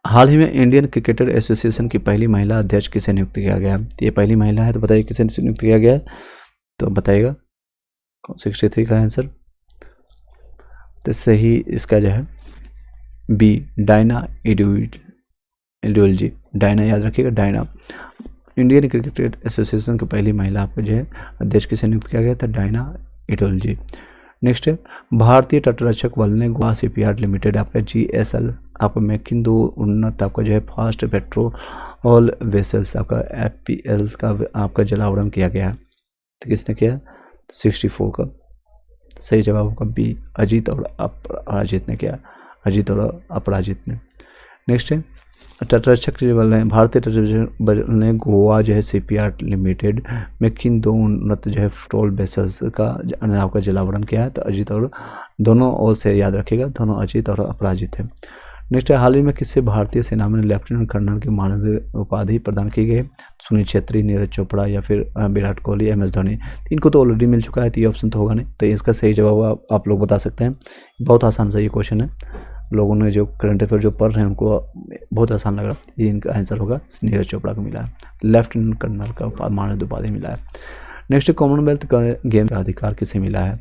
Speaker 1: हाल ही में इंडियन क्रिकेटर एसोसिएशन की पहली महिला अध्यक्ष किसे नियुक्त किया गया? ये पहली महिला है, तो बताइए किसे नियुक्त किया गया है? तो बताइएगा। 63 का आंसर। तो सही इसका जो है बी, डायना एडुअलजी। डायना याद रखिएगा, डायना। इंडियन क्रिकेट एसोसिएशन की पहली महिला आपको जो है अध्यक्ष किसे नियुक्त किया गया था? डायना एडुअलजी। नेक्स्ट है भारतीय तटरक्षक बल ने गोवा शिपयार्ड लिमिटेड आपका GSL आपको मेकिन 2 उन्नत आपका जो है फास्ट पेट्रोल वेसल्स आपका FPL का आपका जलावरण किया गया है? तो किसने किया? 64 का सही जवाब होगा बी, अजीत और अपराजित ने किया। अजीत और अपराजित ने। नेक्स्ट है तटरक्षक बल ने भारतीय तटरक्षक बल ने गोवा जो है शिपयार्ड लिमिटेड में किन 2 उन्नत जो है पेट्रोल वेसल्स का आपका जलावरण किया है? तो अजीत और दोनों ओर से याद रखिएगा, दोनों अजीत और अपराजित है। नेक्स्ट है हाल ही में किससे भारतीय सेना में लेफ्टिनेंट कर्नल की मानद उपाधि प्रदान की गई? सुनील छेत्री, नीरज चोपड़ा या फिर विराट कोहली, MS धोनी। इनको तो ऑलरेडी मिल चुका है, तो ये ऑप्शन तो होगा नहीं। तो इसका सही जवाब आप लोग बता सकते हैं। बहुत आसान सा ये क्वेश्चन है, लोगों ने जो करंट अफेयर जो पढ़ रहे हैं उनको बहुत आसान लग रहा है। ये इनका आंसर होगा नीरज चोपड़ा को मिला है, लेफ्टिनेंट कर्नल का मानद उपाधि मिला है। नेक्स्ट कॉमनवेल्थ का गेम का अधिकार किसे मिला है?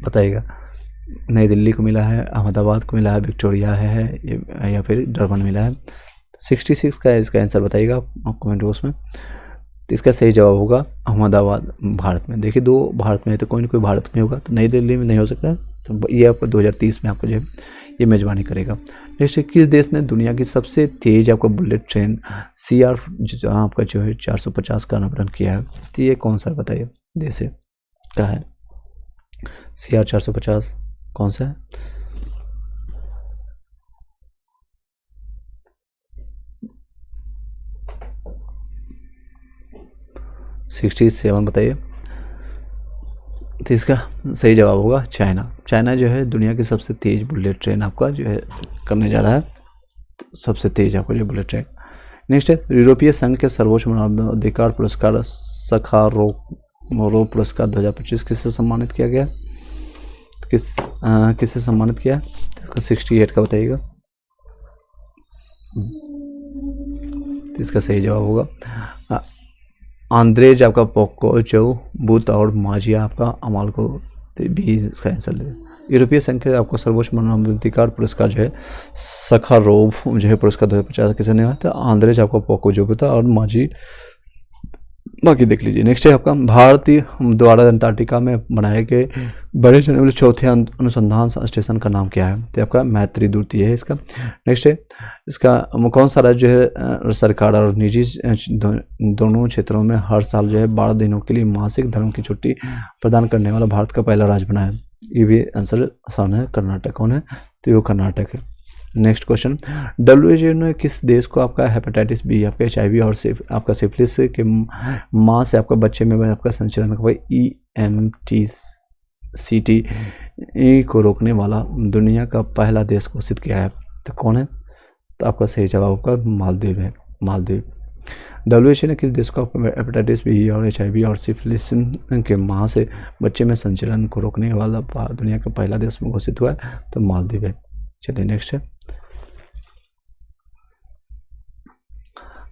Speaker 1: बताइएगा। नई दिल्ली को मिला है, अहमदाबाद को मिला है, विक्टोरिया है या फिर डरबन मिला है? 66 का इसका आंसर बताइएगा कमेंट बॉक्स में। तो इसका सही जवाब होगा अहमदाबाद भारत में। देखिए 2 भारत में है, तो कोई ना कोई भारत में होगा, तो नई दिल्ली में नहीं हो सकता है। तो ये आपको 2030 में आपको जो है ये मेजबानी करेगा। नेक्स्ट किस देश ने दुनिया की सबसे तेज आपका बुलेट ट्रेन CR जहाँ आपका जो है 450 का अनावरण किया है? तो ये कौन सा बताइए देश है, क्या है? CR 450 कौन सा है? ₹67 बताइए। तो इसका सही जवाब होगा चाइना। चाइना जो है दुनिया की सबसे तेज बुलेट ट्रेन आपका जो है करने जा रहा है, सबसे तेज आपको जो बुलेट ट्रेन। नेक्स्ट है यूरोपीय संघ के सर्वोच्च मानवाधिकार पुरस्कार सखारोव पुरस्कार 2025 किससे सम्मानित किया गया? किससे सम्मानित किया? 68 का बताइएगा। तो इसका सही जवाब होगा आंद्रेज आपका पोको जो बुत और माजिया आपका अमाल को भी इसका आंसर ले। यूरोपीय संघ के आपको सर्वोच्च मानवाधिकार पुरस्कार जो है सखारोव जो है पुरस्कार 2050 किसे नहीं आता, आंद्रेज आपका पोको जो बुता और माजी, बाकी देख लीजिए। नेक्स्ट है आपका भारतीय द्वारा अंटार्कटिका में बनाए गए बड़े जाने वाले चौथे अनुसंधान स्टेशन का नाम क्या है, तो आपका मैत्री द्वितीय है इसका। नेक्स्ट है इसका कौन सा राज्य जो है सरकार और निजी दोनों क्षेत्रों में हर साल जो है 12 दिनों के लिए मासिक धर्म की छुट्टी प्रदान करने वाला भारत का पहला राज्य बना है। ये भी आंसर आसान है, कर्नाटक। कौन है, तो वो कर्नाटक है। नेक्स्ट क्वेश्चन, WHO ने किस देश को आपका हेपेटाइटिस बी, आपका HIV और आपका सिफिलिस के माँ से आपका बच्चे में आपका संचरण EMTCT को रोकने वाला दुनिया का पहला देश घोषित किया है, तो कौन है, तो आपका सही जवाब आपका मालदीव है, मालदीव। WHO ने किस देश को हेपेटाइटिस बी और HIV और सिफिलिस के माँ से बच्चे में संचरण को रोकने वाला दुनिया का पहला देश में घोषित हुआ है, तो मालदीव है। चलिए नेक्स्ट है,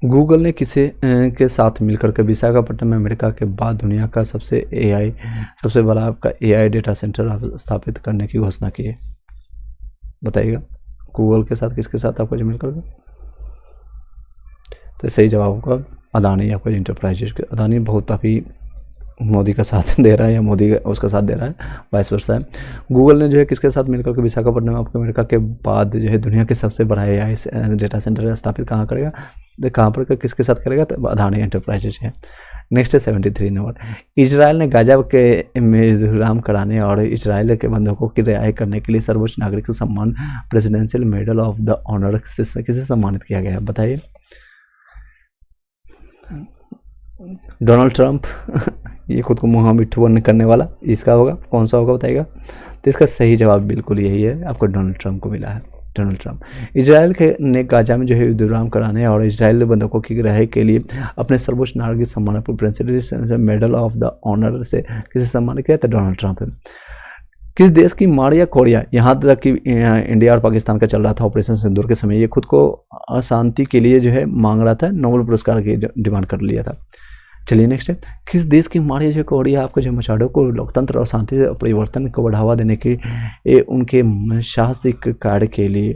Speaker 1: गूगल ने किसे के साथ मिलकर के विशाखापट्टनम में अमेरिका के बाद दुनिया का सबसे बड़ा आपका AI डेटा सेंटर स्थापित करने की घोषणा की है, बताइएगा। गूगल के साथ किसके साथ आपको जो मिलकर के, तो सही जवाब होगा अदानी आपका इंटरप्राइजेज के। अदानी बहुत अभी मोदी का साथ दे रहा है या मोदी उसका साथ दे रहा है, वाइस वर्सा है। गूगल ने जो है किसके साथ मिलकर के विशाखापट्टनम में आपको अमेरिका के बाद जो है दुनिया के सबसे बड़ा AI डेटा सेंटर स्थापित कहाँ करेगा, तो कहाँ पर किसके साथ करेगा, तो अदानी एंटरप्राइजेज है। नेक्स्ट है 73 नंबर, इजराइल ने गाजा के में विराम कराने और इजराइल के बंधकों की रिहाई करने के लिए सर्वोच्च नागरिक सम्मान presidential medal of the honour किसे सम्मानित किया गया है, बताइए। डोनाल्ड ट्रंप ये खुद को मुँह मिट्ठू करने वाला, इसका होगा, कौन सा होगा बताइएगा। तो इसका सही जवाब बिल्कुल यही है, आपको डोनाल्ड ट्रंप को मिला है, डोनाल्ड ट्रंप। इजराइल ने गाजा में जो है युद्ध विराम कराने और इजराइल बंधकों की रिहाई के लिए अपने सर्वोच्च नागरिक सम्मान presidential medal of the honour से किसे सम्मानित किया, तो डोनाल्ड ट्रंप है। किस देश की मारिया कोरिया, यहाँ तक कि इंडिया और पाकिस्तान का चल रहा था ऑपरेशन सिंदूर के समय, ये खुद को अशांति के लिए जो है मांग रहा था, नोबेल पुरस्कार की डिमांड कर लिया था। चलिए नेक्स्ट है, किस देश की मारिया जो कोरिया आपको जो मचाडो को लोकतंत्र और शांति परिवर्तन को बढ़ावा देने के उनके साहसिक कार्य के लिए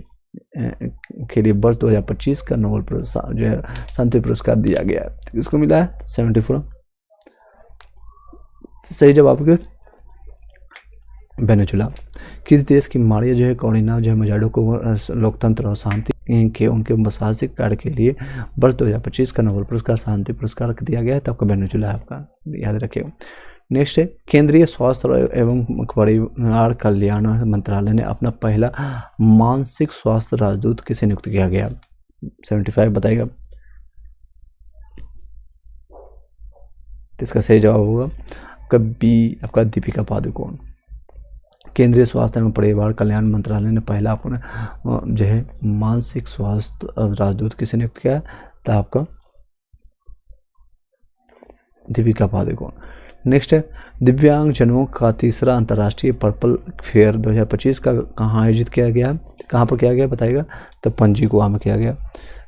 Speaker 1: वर्ष 2025 का नोबेल पुरस्कार जो है शांति पुरस्कार दिया गया है, किसको मिला है, 74। सही जवाब के वेनेजुला। किस देश की मारिया जो है कोरिना जो है मजाडो को लोकतंत्र और शांति के उनके साहसिक कार्य के लिए वर्ष 2025 का नोबेल पुरस्कार शांति पुरस्कार दिया गया है, तो आपका वेनेजुला है, आपका याद रखिएगा। नेक्स्ट है, केंद्रीय स्वास्थ्य एवं परिवार कल्याण मंत्रालय ने अपना पहला मानसिक स्वास्थ्य राजदूत किसे नियुक्त किया गया, 75 बताइएगा। इसका सही जवाब होगा कभी आपका दीपिका पादुकोण। केंद्रीय स्वास्थ्य एवं परिवार कल्याण मंत्रालय ने पहला अपना जो है मानसिक स्वास्थ्य राजदूत किसे नियुक्त किया, तो आपका दीपिका पादुकोण। नेक्स्ट है, दिव्यांग जनों का तीसरा अंतर्राष्ट्रीय पर्पल फेयर 2025 का कहाँ आयोजित किया गया, कहाँ पर किया गया बताइएगा, तो पणजी गोवा में किया गया।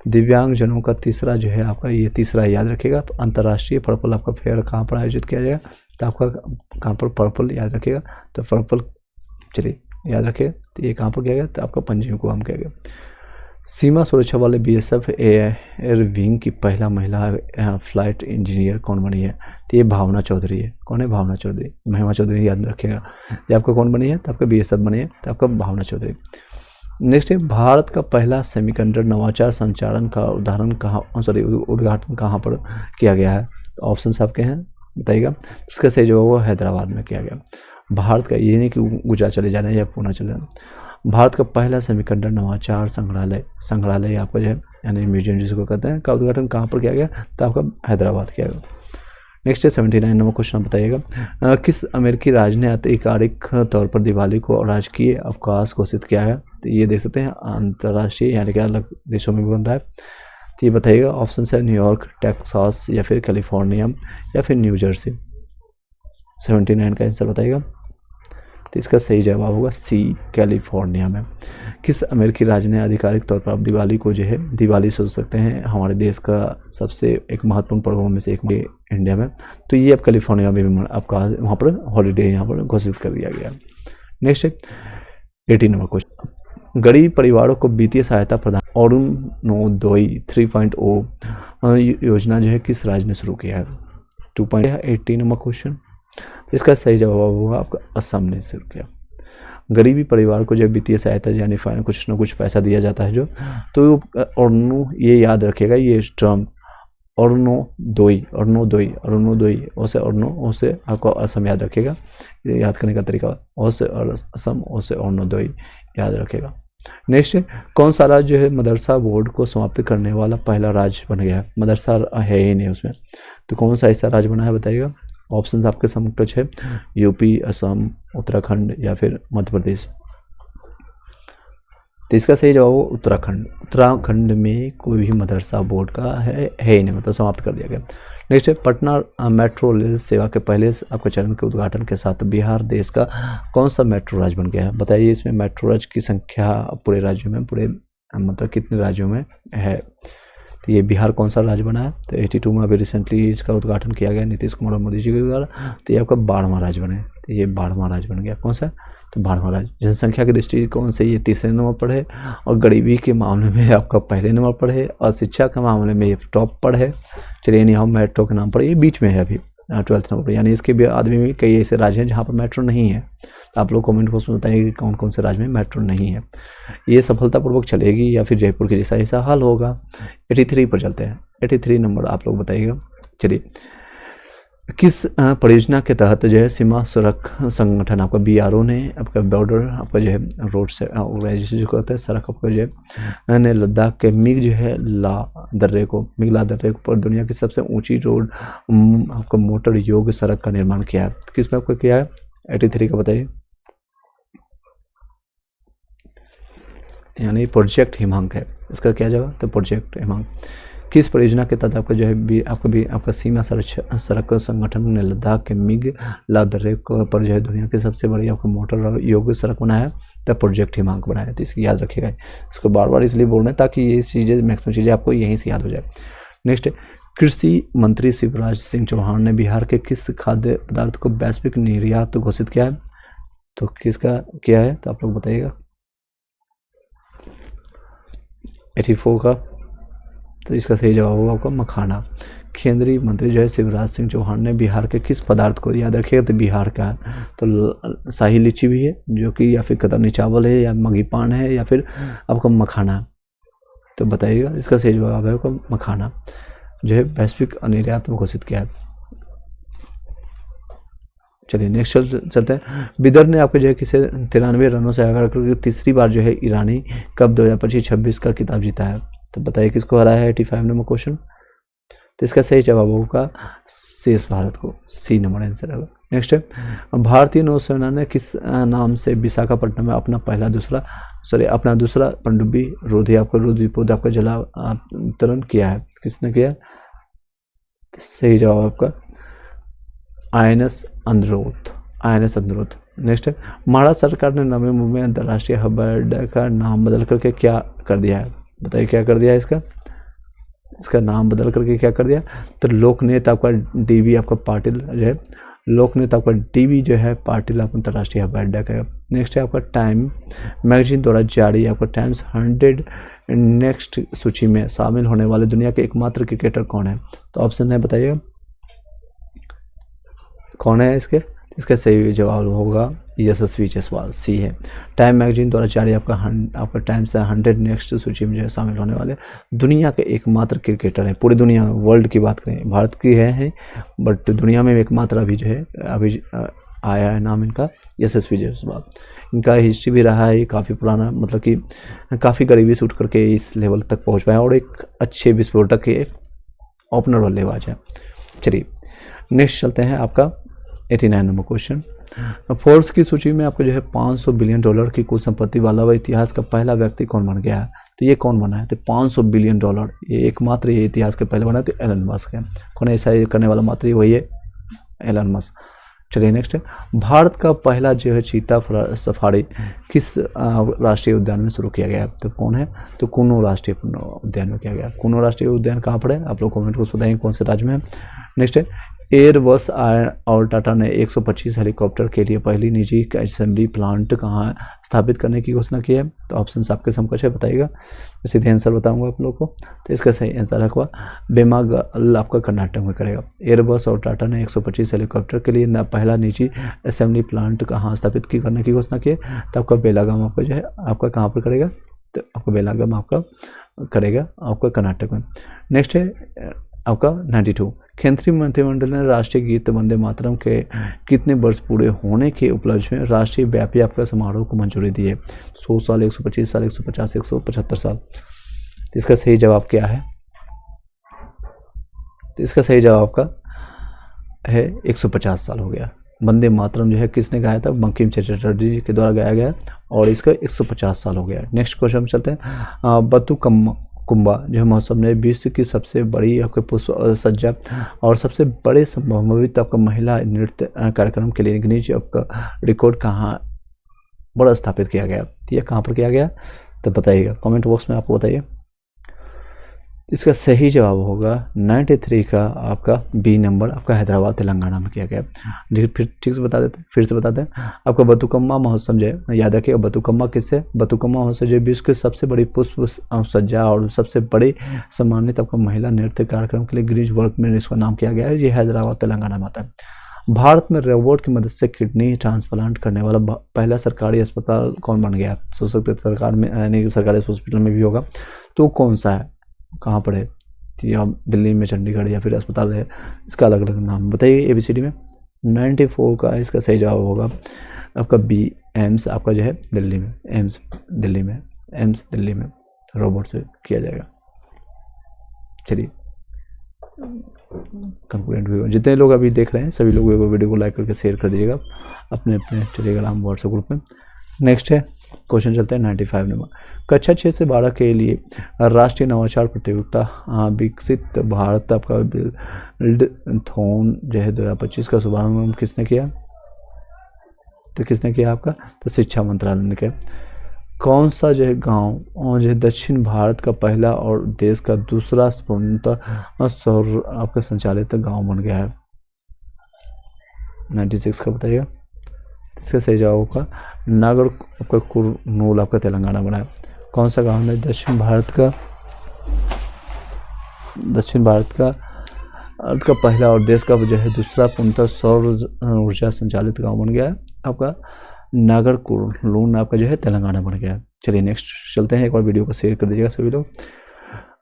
Speaker 1: दिव्यांग जनों का तीसरा जो है आपका ये तीसरा याद रखिएगा, अंतर्राष्ट्रीय पर्पल आपका फेयर कहाँ पर आयोजित किया जाएगा, तो आपका कहाँ पर पर्पल याद रखिएगा, तो पर्पल चलिए याद रखिए, तो ये कहाँ पर किया गया, तो आपका पणजी गोवा में किया गया। सीमा सुरक्षा वाले BSF एयर विंग की पहला महिला फ्लाइट इंजीनियर कौन बनी है, तो ये भावना चौधरी है। कौन है, भावना चौधरी, महिमा चौधरी याद रखिएगा। ये आपका कौन बनी है, तो आपका BSF बनी है, तो आपका भावना चौधरी। नेक्स्ट है, भारत का पहला सेमीकंडक्टर नवाचार संचालन का उद्घाटन कहाँ पर किया गया है, तो ऑप्शन आपके हैं बताइएगा। इसका सही जो वो हैदराबाद में किया गया। भारत का, ये नहीं कि गुजरात चले जाना है या पुणे चले जाना, भारत का पहला सेमीकंडक्टर नवाचार संग्रहालय आपका जो है यानी म्यूजियम जिसको कहते हैं, का उद्घाटन कहाँ पर किया गया, तो आपका हैदराबाद किया गया। नेक्स्ट है 79 नंबर क्वेश्चन बताइएगा, किस अमेरिकी राज्य ने आधिकारिक तौर पर दिवाली को राजकीय अवकाश घोषित किया है, तो ये देख सकते हैं अंतर्राष्ट्रीय यानी कि अलग देशों में भी बन रहा है, तो ये बताइएगा। ऑप्शन है न्यूयॉर्क, टेक्सास या फिर कैलिफोर्निया या फिर न्यू जर्सी। 79 का आंसर बताइएगा, तो इसका सही जवाब होगा सी, कैलिफोर्निया में। किस अमेरिकी राज्य ने आधिकारिक तौर पर आप दिवाली को जो है, दिवाली सोच सकते हैं हमारे देश का सबसे एक महत्वपूर्ण पर्वों में से एक इंडिया में, तो ये अब कैलिफोर्निया में भी आपका वहाँ पर हॉलीडे यहाँ पर घोषित कर दिया गया। नेक्स्ट 18 नंबर क्वेश्चन, गरीब परिवारों को वित्तीय सहायता प्रदान अरुणोदय 3.0 योजना जो है किस राज्य ने शुरू किया है? 2.18 नंबर क्वेश्चन, इसका सही जवाब होगा आपका असम ने शुरू किया। गरीबी परिवार को जब वित्तीय सहायता यानी कुछ ना कुछ पैसा दिया जाता है जो, तो अरुणो, ये याद रखेगा ये टर्म अरुणोदय ओसे अरुणो, ओसे आपको असम याद रखेगा, याद करने का तरीका ओसे असम, ओसे अरुणोदय याद रखेगा। नेक्स्ट, कौन सा राज्य जो है मदरसा बोर्ड को समाप्त करने वाला पहला राज्य बन गया है? मदरसा है ही नहीं उसमें, तो कौन सा ऐसा राज्य बना है बताइएगा। ऑप्शंस आपके समकक्ष है, यूपी, असम, उत्तराखंड या फिर मध्य प्रदेश। तो इसका सही जवाब होगा उत्तराखंड। उत्तराखंड में कोई भी मदरसा बोर्ड का है ही नहीं, मतलब समाप्त कर दिया गया। नेक्स्ट है, पटना मेट्रो रेल सेवा के पहले आपके चरण के उद्घाटन के साथ बिहार देश का कौन सा मेट्रो राज्य बन गया है? बताइए इसमें मेट्रो राज्य की संख्या पूरे राज्यों में, पूरे मतलब कितने राज्यों में है? तो ये बिहार कौन सा राज्य बना है? तो 82 में अभी रिसेंटली इसका उद्घाटन किया गया नीतीश कुमार और मोदी जी के द्वारा, तो ये आपका 12वां राज्य बना है। तो ये 12वां राज्य बन गया। कौन सा? तो 12वां राज्य। जनसंख्या के दृष्टिकोण से ये तीसरे नंबर पर है, और गरीबी के मामले में आपका पहले नंबर पर है, और शिक्षा के मामले में ये टॉप पर है। चलिए यहाँ मेट्रो के नाम पर ये बीच में है अभी 12th नंबर पर, यानी इसके भी आदमी में कई ऐसे राज्य हैं जहाँ पर मेट्रो नहीं है। आप लोग कमेंट बॉक्स में बताइए कि कौन कौन से राज्य में मेट्रो नहीं है। ये सफलतापूर्वक चलेगी या फिर जयपुर के जैसा ऐसा हाल होगा। 83 पर चलते हैं। 83 नंबर आप लोग बताइएगा। चलिए, किस परियोजना के तहत जो है सीमा सुरक्षा संगठन आपका BRO ने आपका बॉर्डर आपका जो है रोड से ऑर्गेनाइजेशन जो कहते हैं सड़क आपका जो है ने लद्दाख के मिगला दर्रे को पर दुनिया की सबसे ऊंची रोड आपका मोटर योग्य सड़क का निर्माण किया है? किस में आपको किया है? 83 का बताइए। यानी प्रोजेक्ट हिमांक है इसका क्या जवाब? तो प्रोजेक्ट हिमांक। किस परियोजना के तहत आपका जो है आपका सीमा सड़क संगठन ने लद्दाख के मिगला दर्रे पर जो है दुनिया की सबसे बड़ी आपको मोटर योग्य सड़क बनाया, तब प्रोजेक्ट हिमांक बनाया? तो इसकी याद रखिएगा, इसको बार बार इसलिए बोल रहे हैं ताकि ये चीज़ें मैक्सिमम चीज़ें आपको यहीं से याद हो जाए। नेक्स्ट, कृषि मंत्री शिवराज सिंह चौहान ने बिहार के किस खाद्य पदार्थ को वैश्विक निर्यात घोषित किया है? तो किसका किया है? तो आप लोग बताइएगा। 84 का। तो इसका सही जवाब होगा आपका मखाना। केंद्रीय मंत्री जो है शिवराज सिंह चौहान ने बिहार के किस पदार्थ को, याद रखिएगा तो बिहार का है, तो शाही लीची भी है जो कि, या फिर कतरनी चावल है, या मगी पान है, या फिर आपका मखाना। तो बताइएगा इसका सही जवाब है आपका मखाना जो है वैश्विक निर्यात में घोषित किया है। चलिए नेक्स्ट चलते हैं। विदर्भ ने आपके जो है किसे 93 रनों से आगे करके तीसरी बार जो है ईरानी कप 2025-26 का खिताब जीता है? तो बताइए किसको हराया है? 85 नंबर क्वेश्चन। तो इसका सही जवाब होगा शेष भारत को, सी नंबर आंसर होगा। नेक्स्ट है, भारतीय नौसेना ने किस नाम से विशाखापट्टनम में अपना दूसरा पनडुब्बी रोधी आपका रुद्रविपोत आपका जलावतरण किया है? किसने किया? सही जवाब आपका INS अंद्रोथ। नेक्स्ट है, महाराष्ट्र सरकार ने नवी मुंबई अंतर्राष्ट्रीय हवाई अड्डे का नाम बदल करके क्या कर दिया है? बताइए क्या कर दिया है इसका नाम बदल करके क्या कर दिया? तो लोकनेता आपका DB आपका पाटिल जो है, लोकनेता आपका DB जो है पाटिल आपका अंतर्राष्ट्रीय हवाई अड्डा का। नेक्स्ट है आपका टाइम मैगजीन द्वारा जारी आपका टाइम्स 100 नेक्स्ट सूची में शामिल होने वाले दुनिया के एकमात्र क्रिकेटर कौन है? तो ऑप्शन है बताइएगा कौन है इसका सही जवाब होगा यशस्वी जायसवाल, सी है। टाइम मैगजीन द्वारा जारी आपका टाइम से 100 नेक्स्ट सूची में जो है शामिल होने वाले दुनिया के एकमात्र क्रिकेटर है। पूरी दुनिया में, वर्ल्ड की बात करें, भारत की है बट दुनिया में एकमात्र अभी जो है अभी आया है नाम इनका यशस्वी जायसवाल। इनका हिस्ट्री भी रहा है काफ़ी पुराना, मतलब कि काफ़ी गरीबी से उठ करके इस लेवल तक पहुँच पाया, और एक अच्छे विस्फोटक के ओपनर बल्लेबाज है। चलिए नेक्स्ट चलते हैं आपका 89 नंबर क्वेश्चन। फोर्ब्स की सूची में आपको जो है $500 बिलियन की कुल संपत्ति वाला व इतिहास का पहला व्यक्ति कौन बन गया है? तो ये कौन बना है? तो $500 बिलियन ये एकमात्र ये इतिहास के पहले बना है, तो एलन मस्क है। कौन ऐसा करने वाला मात्र वही है? Elon Musk. चलिए नेक्स्ट है, भारत का पहला जो है चीता सफारी किस राष्ट्रीय उद्यान में शुरू किया गया? तो कौन है? तो कुनो राष्ट्रीय उद्यान में किया गया। कुनो राष्ट्रीय उद्यान कहाँ पर है? आप लोग कमेंट को बताएंगे कौन से राज्य में है। नेक्स्ट है, एयरबस और टाटा ने 125 हेलीकॉप्टर के लिए पहली निजी असेंबली प्लांट कहाँ स्थापित करने की घोषणा की है? तो ऑप्शन आपके समकक्ष है, बताइएगा। सीधे आंसर बताऊंगा आप लोग को। तो इसका सही आंसर है बेमागल, आपका कर्नाटक में करेगा। एयरबस और टाटा ने 125 हेलीकॉप्टर के लिए पहला निजी असेंबली प्लांट कहाँ स्थापित करने की घोषणा की है? तो आपका बेलागाम आपका जो है आपका कहाँ पर करेगा? तो आपका बेलागाम आपका करेगा आपका कर्नाटक में। नेक्स्ट है आपका 92, केंद्रीय मंत्रिमंडल ने राष्ट्रीय गीत वंदे मातरम के कितने वर्ष पूरे होने के उपलक्ष्य में राष्ट्रीय व्यापी आपका समारोह को मंजूरी दी है? 100 साल, 125 साल, 150, 175 साल। तो इसका सही जवाब क्या है? तो इसका सही जवाब आपका है 150 साल हो गया। वंदे मातरम जो है किसने गाया था? बंकिम चटर्जी के द्वारा गाया गया और इसका 150 साल हो गया। नेक्स्ट क्वेश्चन हम चलते हैं। बतुकम्मा जो महोत्सव ने विश्व की सबसे बड़ी आपके पुष्प सज्जा और सबसे बड़े संभावित आपका महिला नृत्य कार्यक्रम के लिए गिनीज आपका रिकॉर्ड कहाँ बड़ा स्थापित किया गया? ये कहाँ पर किया गया? तो बताइएगा कमेंट बॉक्स में, आपको बताइए। इसका सही जवाब होगा 93 का आपका बी नंबर, आपका हैदराबाद तेलंगाना में किया गया। फिर ठीक से बता देते, फिर से बताते हैं। आपका बतुकम्मा महोत्सव जो है, याद रखिएगा बतुकम्मा किससे? बतुकम्मा महोत्सव जो विश्व के सबसे बड़ी पुष्प सज्जा और सबसे बड़े सम्मानित आपका महिला नृत्य कार्यक्रम के लिए गिनीज वर्ल्ड में इसका नाम किया गया है। ये हैदराबाद तेलंगाना में आता है। भारत में रोबोट की मदद से किडनी ट्रांसप्लांट करने वाला पहला सरकारी अस्पताल कौन बन गया? सोच सकते सरकार में, यानी सरकारी हॉस्पिटल में भी होगा, तो कौन सा है, कहाँ पर है? या दिल्ली में, चंडीगढ़, या फिर अस्पताल है, इसका अलग अलग नाम बताइए ABCD में। 94 का इसका सही जवाब होगा आपका बी एम्स, आपका जो है दिल्ली में, एम्स दिल्ली में, एम्स दिल्ली में रोबोट से किया जाएगा। चलिए कंक्लूडेंट वीडियो, जितने लोग अभी देख रहे हैं सभी लोग वीडियो को लाइक करके शेयर कर दीजिएगा अपने अपने टेलीग्राम व्हाट्सएप ग्रुप में। नेक्स्ट है क्वेश्चन चलते हैं 95 नंबर। कक्षा 6 से 12 के लिए राष्ट्रीय नवाचार प्रतियोगिता विकसित भारत आपका बिल्डथॉन जो है 2025 का शुभारंभ किसने किया? तो किसने किया आपका? तो शिक्षा मंत्रालय ने किया। कौन सा जो है गाँव और जो है दक्षिण भारत का पहला और देश का दूसरा पूर्णतः सौर आपका संचालित गाँव बन गया है? 96 का बताइएगा। इसका सही जवाब होगा नागर आपका कुरनूल, आपका तेलंगाना बना है। कौन सा गांव है दक्षिण भारत का पहला और देश का जो है दूसरा पूर्णतः सौर ऊर्जा संचालित गांव बन गया है? आपका नागर कुरनूल आपका जो है तेलंगाना बन गया है। चलिए नेक्स्ट चलते हैं, एक बार वीडियो को शेयर कर दीजिएगा सभी लोग।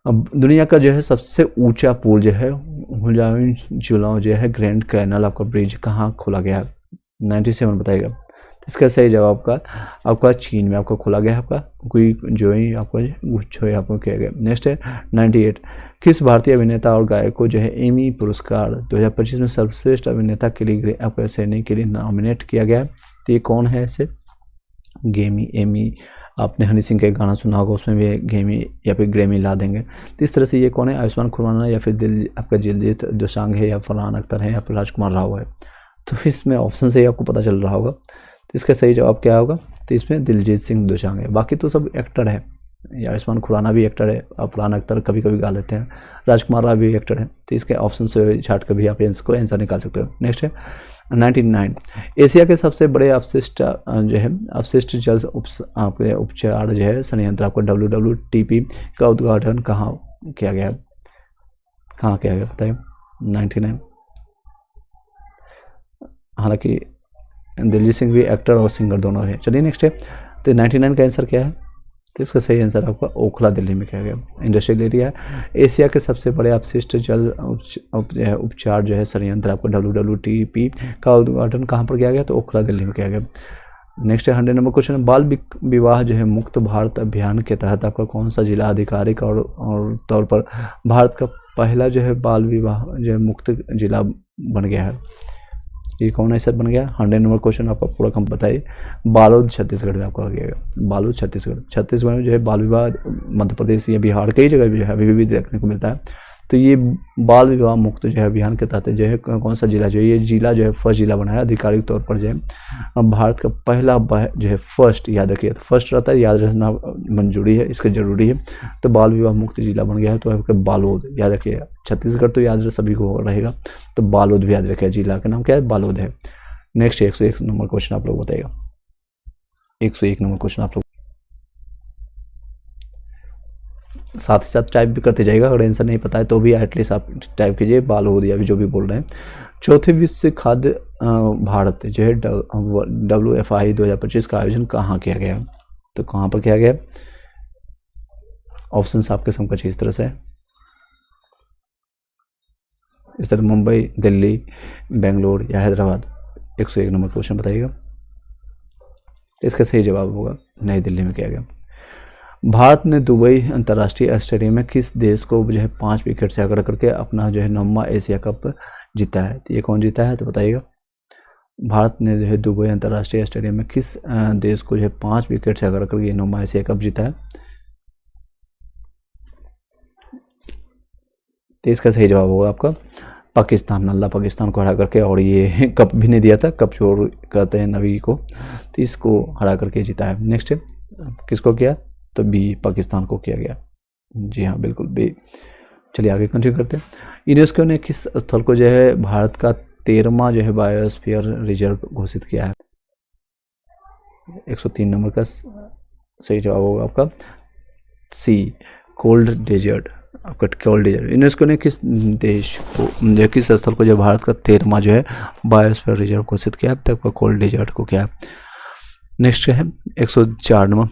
Speaker 1: अब दुनिया का जो है सबसे ऊंचा पुल जो है हुलांग जो है ग्रैंड कैनाल आपका ब्रिज कहाँ खोला गया है? 97 बताइएगा। इसका सही जवाब आपका चीन में आपको खोला गया है, आपका कोई जो ही आपको गुच्छो आपको किया गया। नेक्स्ट है 98, किस भारतीय अभिनेता और गायक को जो है एमी पुरस्कार 2025 में सर्वश्रेष्ठ अभिनेता के लिए आपको सैनिक के लिए नॉमिनेट किया गया? तो ये कौन है? ऐसे एमी, आपने हनी सिंह का एक गाना सुना होगा, उसमें भी गेमी या फिर ग्रैमी ला देंगे। तो इस तरह से ये कौन है? आयुष्मान खुराना या फिर आपका दिलजीत दोसांझ है या फरहान अख्तर है या फिर राजकुमार राव है? तो इसमें ऑप्शन से ही आपको पता चल रहा होगा। तो इसका सही जवाब क्या होगा? तो इसमें दिलजीत सिंह दोसांझ है। बाकी तो सब एक्टर है, आयुष्मान खुराना भी एक्टर है, फरहान अख्तर कभी कभी गा लेते हैं, राजकुमार राव भी एक्टर है। तो इसके ऑप्शन से छाट कर भी आप इसको आंसर निकाल सकते हो। नेक्स्ट है 99, एशिया के सबसे बड़े अपशिष्ट जो है अपशिष्ट जल आपके उपचार जो है संयंत्र आपको WWTP का उद्घाटन कहाँ किया गया? कहाँ किया गया बताइए? 99। हालांकि दिलजीत सिंह भी एक्टर और सिंगर दोनों है। चलिए नेक्स्ट है, तो 99 का आंसर क्या है? तो इसका सही आंसर आपका ओखला दिल्ली में किया गया, इंडस्ट्रियल एरिया है। एशिया के सबसे बड़े अपशिष्ट जल उपचार जो है संयंत्र आपको WWTP का उद्घाटन कहाँ पर किया गया? तो ओखला दिल्ली में किया गया। नेक्स्ट है 100 नंबर क्वेश्चन, बाल विवाह जो है मुक्त भारत अभियान के तहत आपका कौन सा जिला आधिकारिक और तौर पर भारत का पहला जो है बाल विवाह जो है मुक्त जिला बन गया है? ये कौन ऐसा बन गया? 100 नंबर क्वेश्चन आपका पूरा कम बताइए। बालोद छत्तीसगढ़ में आपको आ गया, बालोद छत्तीसगढ़ में जो है बाल विवाह मध्य प्रदेश या बिहार कई जगह भी जो है अभी भी देखने को मिलता है। तो ये बाल विवाह मुक्त जो है अभियान के तहत जो है कौन सा जिला जो है, ये जिला जो है फर्स्ट जिला बना है आधिकारिक तौर पर जो है भारत का पहला जो है फर्स्ट, याद रखिए तो फर्स्ट रहता है, याद रखना मंजूरी है, इसका जरूरी है। तो बाल विवाह मुक्त जिला बन गया है तो आपका बालोद, याद रखिएगा। छत्तीसगढ़ तो याद सभी को रहेगा, तो बालोद भी याद रखिए, जिला का नाम क्या है, बालोद है। नेक्स्ट 101 नंबर क्वेश्चन आप लोग बताइएगा, 101 नंबर क्वेश्चन आप लोग साथ ही साथ टाइप भी करते जाइएगा, अगर आंसर नहीं पता है तो भी एटलीस्ट आप टाइप कीजिए, बाल हो दिया अभी जो भी बोल रहे हैं। चौथे विश्व खाद्य भारत जो है WFI 2025 का आयोजन कहाँ किया गया, तो कहाँ पर किया गया, ऑप्शन आपके समकक्ष इस तरह से है, इस तरह मुंबई, दिल्ली, बेंगलोर या हैदराबाद। 101 नंबर क्वेश्चन बताइएगा, इसका सही जवाब होगा नई दिल्ली में किया गया। भारत ने दुबई अंतर्राष्ट्रीय स्टेडियम में किस देश को जो है 5 विकेट से आगे करके अपना जो है 9वां एशिया कप जीता है, तो ये कौन जीता है तो बताइएगा। भारत ने जो है दुबई अंतर्राष्ट्रीय स्टेडियम में किस देश को जो है 5 विकेट से आगे करके 9वां एशिया कप जीता है, तो इसका सही जवाब होगा आपका पाकिस्तान, नल्ला पाकिस्तान को हरा करके, और ये कप भी नहीं दिया था, कप चोर कहते हैं नबी को, तो इसको हरा करके जीता है। नेक्स्ट किसको किया, तो बी, पाकिस्तान को किया गया, जी हाँ बिल्कुल बी। चलिए आगे कंटिन्यू करते हैं। यूनेस्को ने किस स्थल को जो है भारत का 13वां जो है बायोस्फीयर रिजर्व घोषित किया है, 103 नंबर का सही जवाब होगा आपका सी, कोल्ड डेजर्ट, आपका कोल्ड डेजर्ट। यूनेस्को ने किस देश को जो किस स्थल को जो भारत का 13वां जो है बायोस्फीयर रिजर्व घोषित किया है, तब कोल्ड डेजर्ट को किया है। नेक्स्ट है 104 नंबर,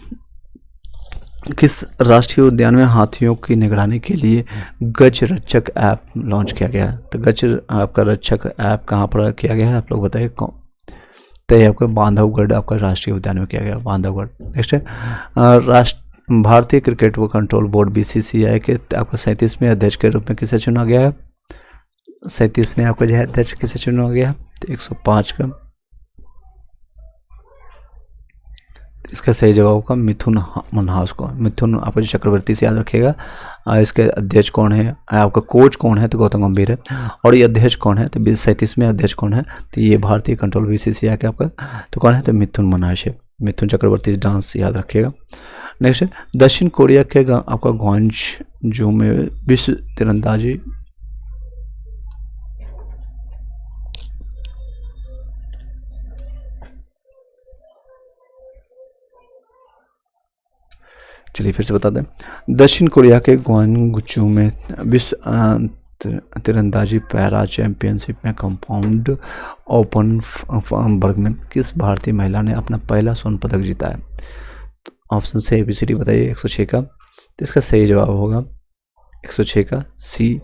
Speaker 1: किस राष्ट्रीय उद्यान में हाथियों की निगरानी के लिए गज रक्षक ऐप लॉन्च किया गया है, तो गज आपका रक्षक ऐप कहाँ पर किया गया है आप लोग बताइए कौन, तो ये आपका बांधवगढ़ आपका राष्ट्रीय उद्यान में किया गया, बांधवगढ़। नेक्स्ट है भारतीय क्रिकेट कंट्रोल बोर्ड BCCI के आपका 37वें अध्यक्ष के रूप में किसे चुना गया है, 37वें आपका जो है अध्यक्ष किसे चुना गया है, तो 105 का इसका सही जवाब का मिथुन मनहास को, मिथुन आपको जो चक्रवर्ती से याद रखिएगा। इसके अध्यक्ष कौन है, आपका कोच कौन है, तो गौतम गंभीर है, और ये अध्यक्ष कौन है, तो 37वें अध्यक्ष कौन है, तो ये भारतीय कंट्रोल BCCI के आपका तो कौन है, तो मिथुन मनहास है, मिथुन चक्रवर्ती डांस याद रखिएगा। नेक्स्ट है दक्षिण कोरिया के आपका ग्वांगझू में विश्व तीरंदाजी चलिए फिर से बता दें, दक्षिण कोरिया के ग्वांगझू में विश्व तीरंदाजी पैरा चैंपियनशिप में कंपाउंड ओपन वर्ग में किस भारतीय महिला ने अपना पहला स्वर्ण पदक जीता है, तो ऑप्शन से ABCD बताइए 106 का, तो इसका सही जवाब होगा 106 का सी,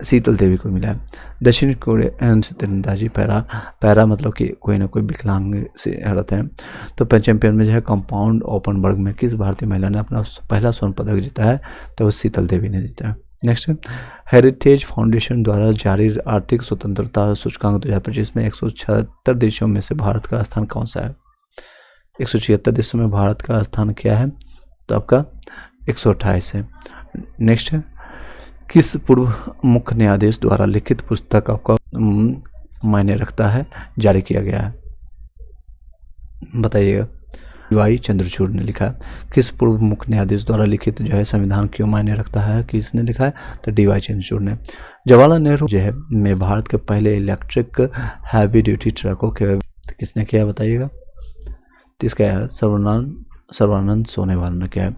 Speaker 1: शीतल देवी को मिला है। दक्षिण कोरिया तीरंदाजी पैरा मतलब कि कोई ना कोई विकलांग से रहते हैं, तो चैंपियन में जो है कंपाउंड ओपन वर्ग में किस भारतीय महिला ने अपना पहला स्वर्ण पदक जीता है, तो वो शीतल देवी ने जीता है। नेक्स्ट हेरिटेज फाउंडेशन द्वारा जारी आर्थिक स्वतंत्रता सूचकांक 2025 में 176 देशों में से भारत का स्थान कौन सा है, 176 देशों में भारत का स्थान क्या है, तो आपका 128 है। नेक्स्ट है किस पूर्व मुख्य न्यायाधीश द्वारा लिखित पुस्तक आपका मायने रखता है जारी किया गया है, बताइएगा। DY चंद्रचूड़ ने लिखा है। किस पूर्व मुख्य न्यायाधीश द्वारा लिखित जो है संविधान क्यों मायने रखता है, किसने लिखा है, तो DY चंद्रचूड़ ने। जवाहरलाल नेहरू जो है में भारत के पहले इलेक्ट्रिक हैवी ड्यूटी ट्रकों के किसने किया बताइएगा, तो इसका है सर्बानंद सोनोवाल ने किया है।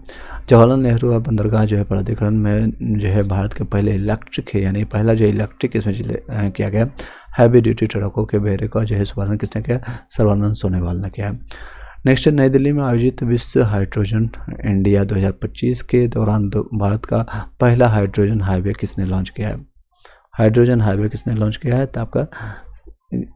Speaker 1: जवाहरलाल नेहरू बंदरगाह जो है प्राधिकरण में जो है भारत के पहले इलेक्ट्रिक है, यानी पहला जो इलेक्ट्रिक इसमें किया गया हैवी ड्यूटी ट्रकों के बेहरे का जो है शुभारंभ किसने किया, सर्बानंद सोनोवाल ने किया है। नेक्स्ट नई दिल्ली में आयोजित विश्व हाइड्रोजन इंडिया 2025 के दौरान भारत का पहला हाइड्रोजन हाईवे किसने लॉन्च किया है, हाइड्रोजन हाईवे किसने लॉन्च किया है, तो आपका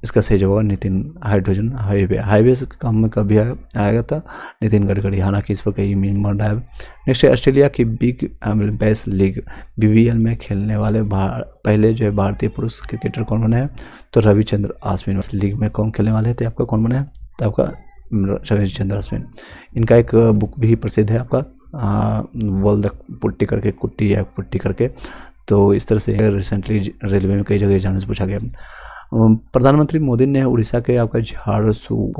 Speaker 1: इसका सही जवाब नितिन, हाइड्रोजन हाईवे से काम में कभी आएगा था नितिन गडकरी, हालांकि इस पर कई मीम बन रहा है। नेक्स्ट ऑस्ट्रेलिया की बिग बैश लीग BBL में खेलने वाले पहले जो है भारतीय पुरुष क्रिकेटर कौन बने हैं, तो रविचंद्र अश्विन। लीग में कौन खेलने वाले थे आपका, कौन बने हैं, तो आपका रविचंद्र अश्विन। इनका एक बुक भी प्रसिद्ध है आपका बोल द पुट्टी करके, कुट्टी या पुट्टी करके, तो इस तरह से रिसेंटली रेलवे में कई जगह एग्जाम से पूछा गया। प्रधानमंत्री मोदी ने उड़ीसा के आपका झारसू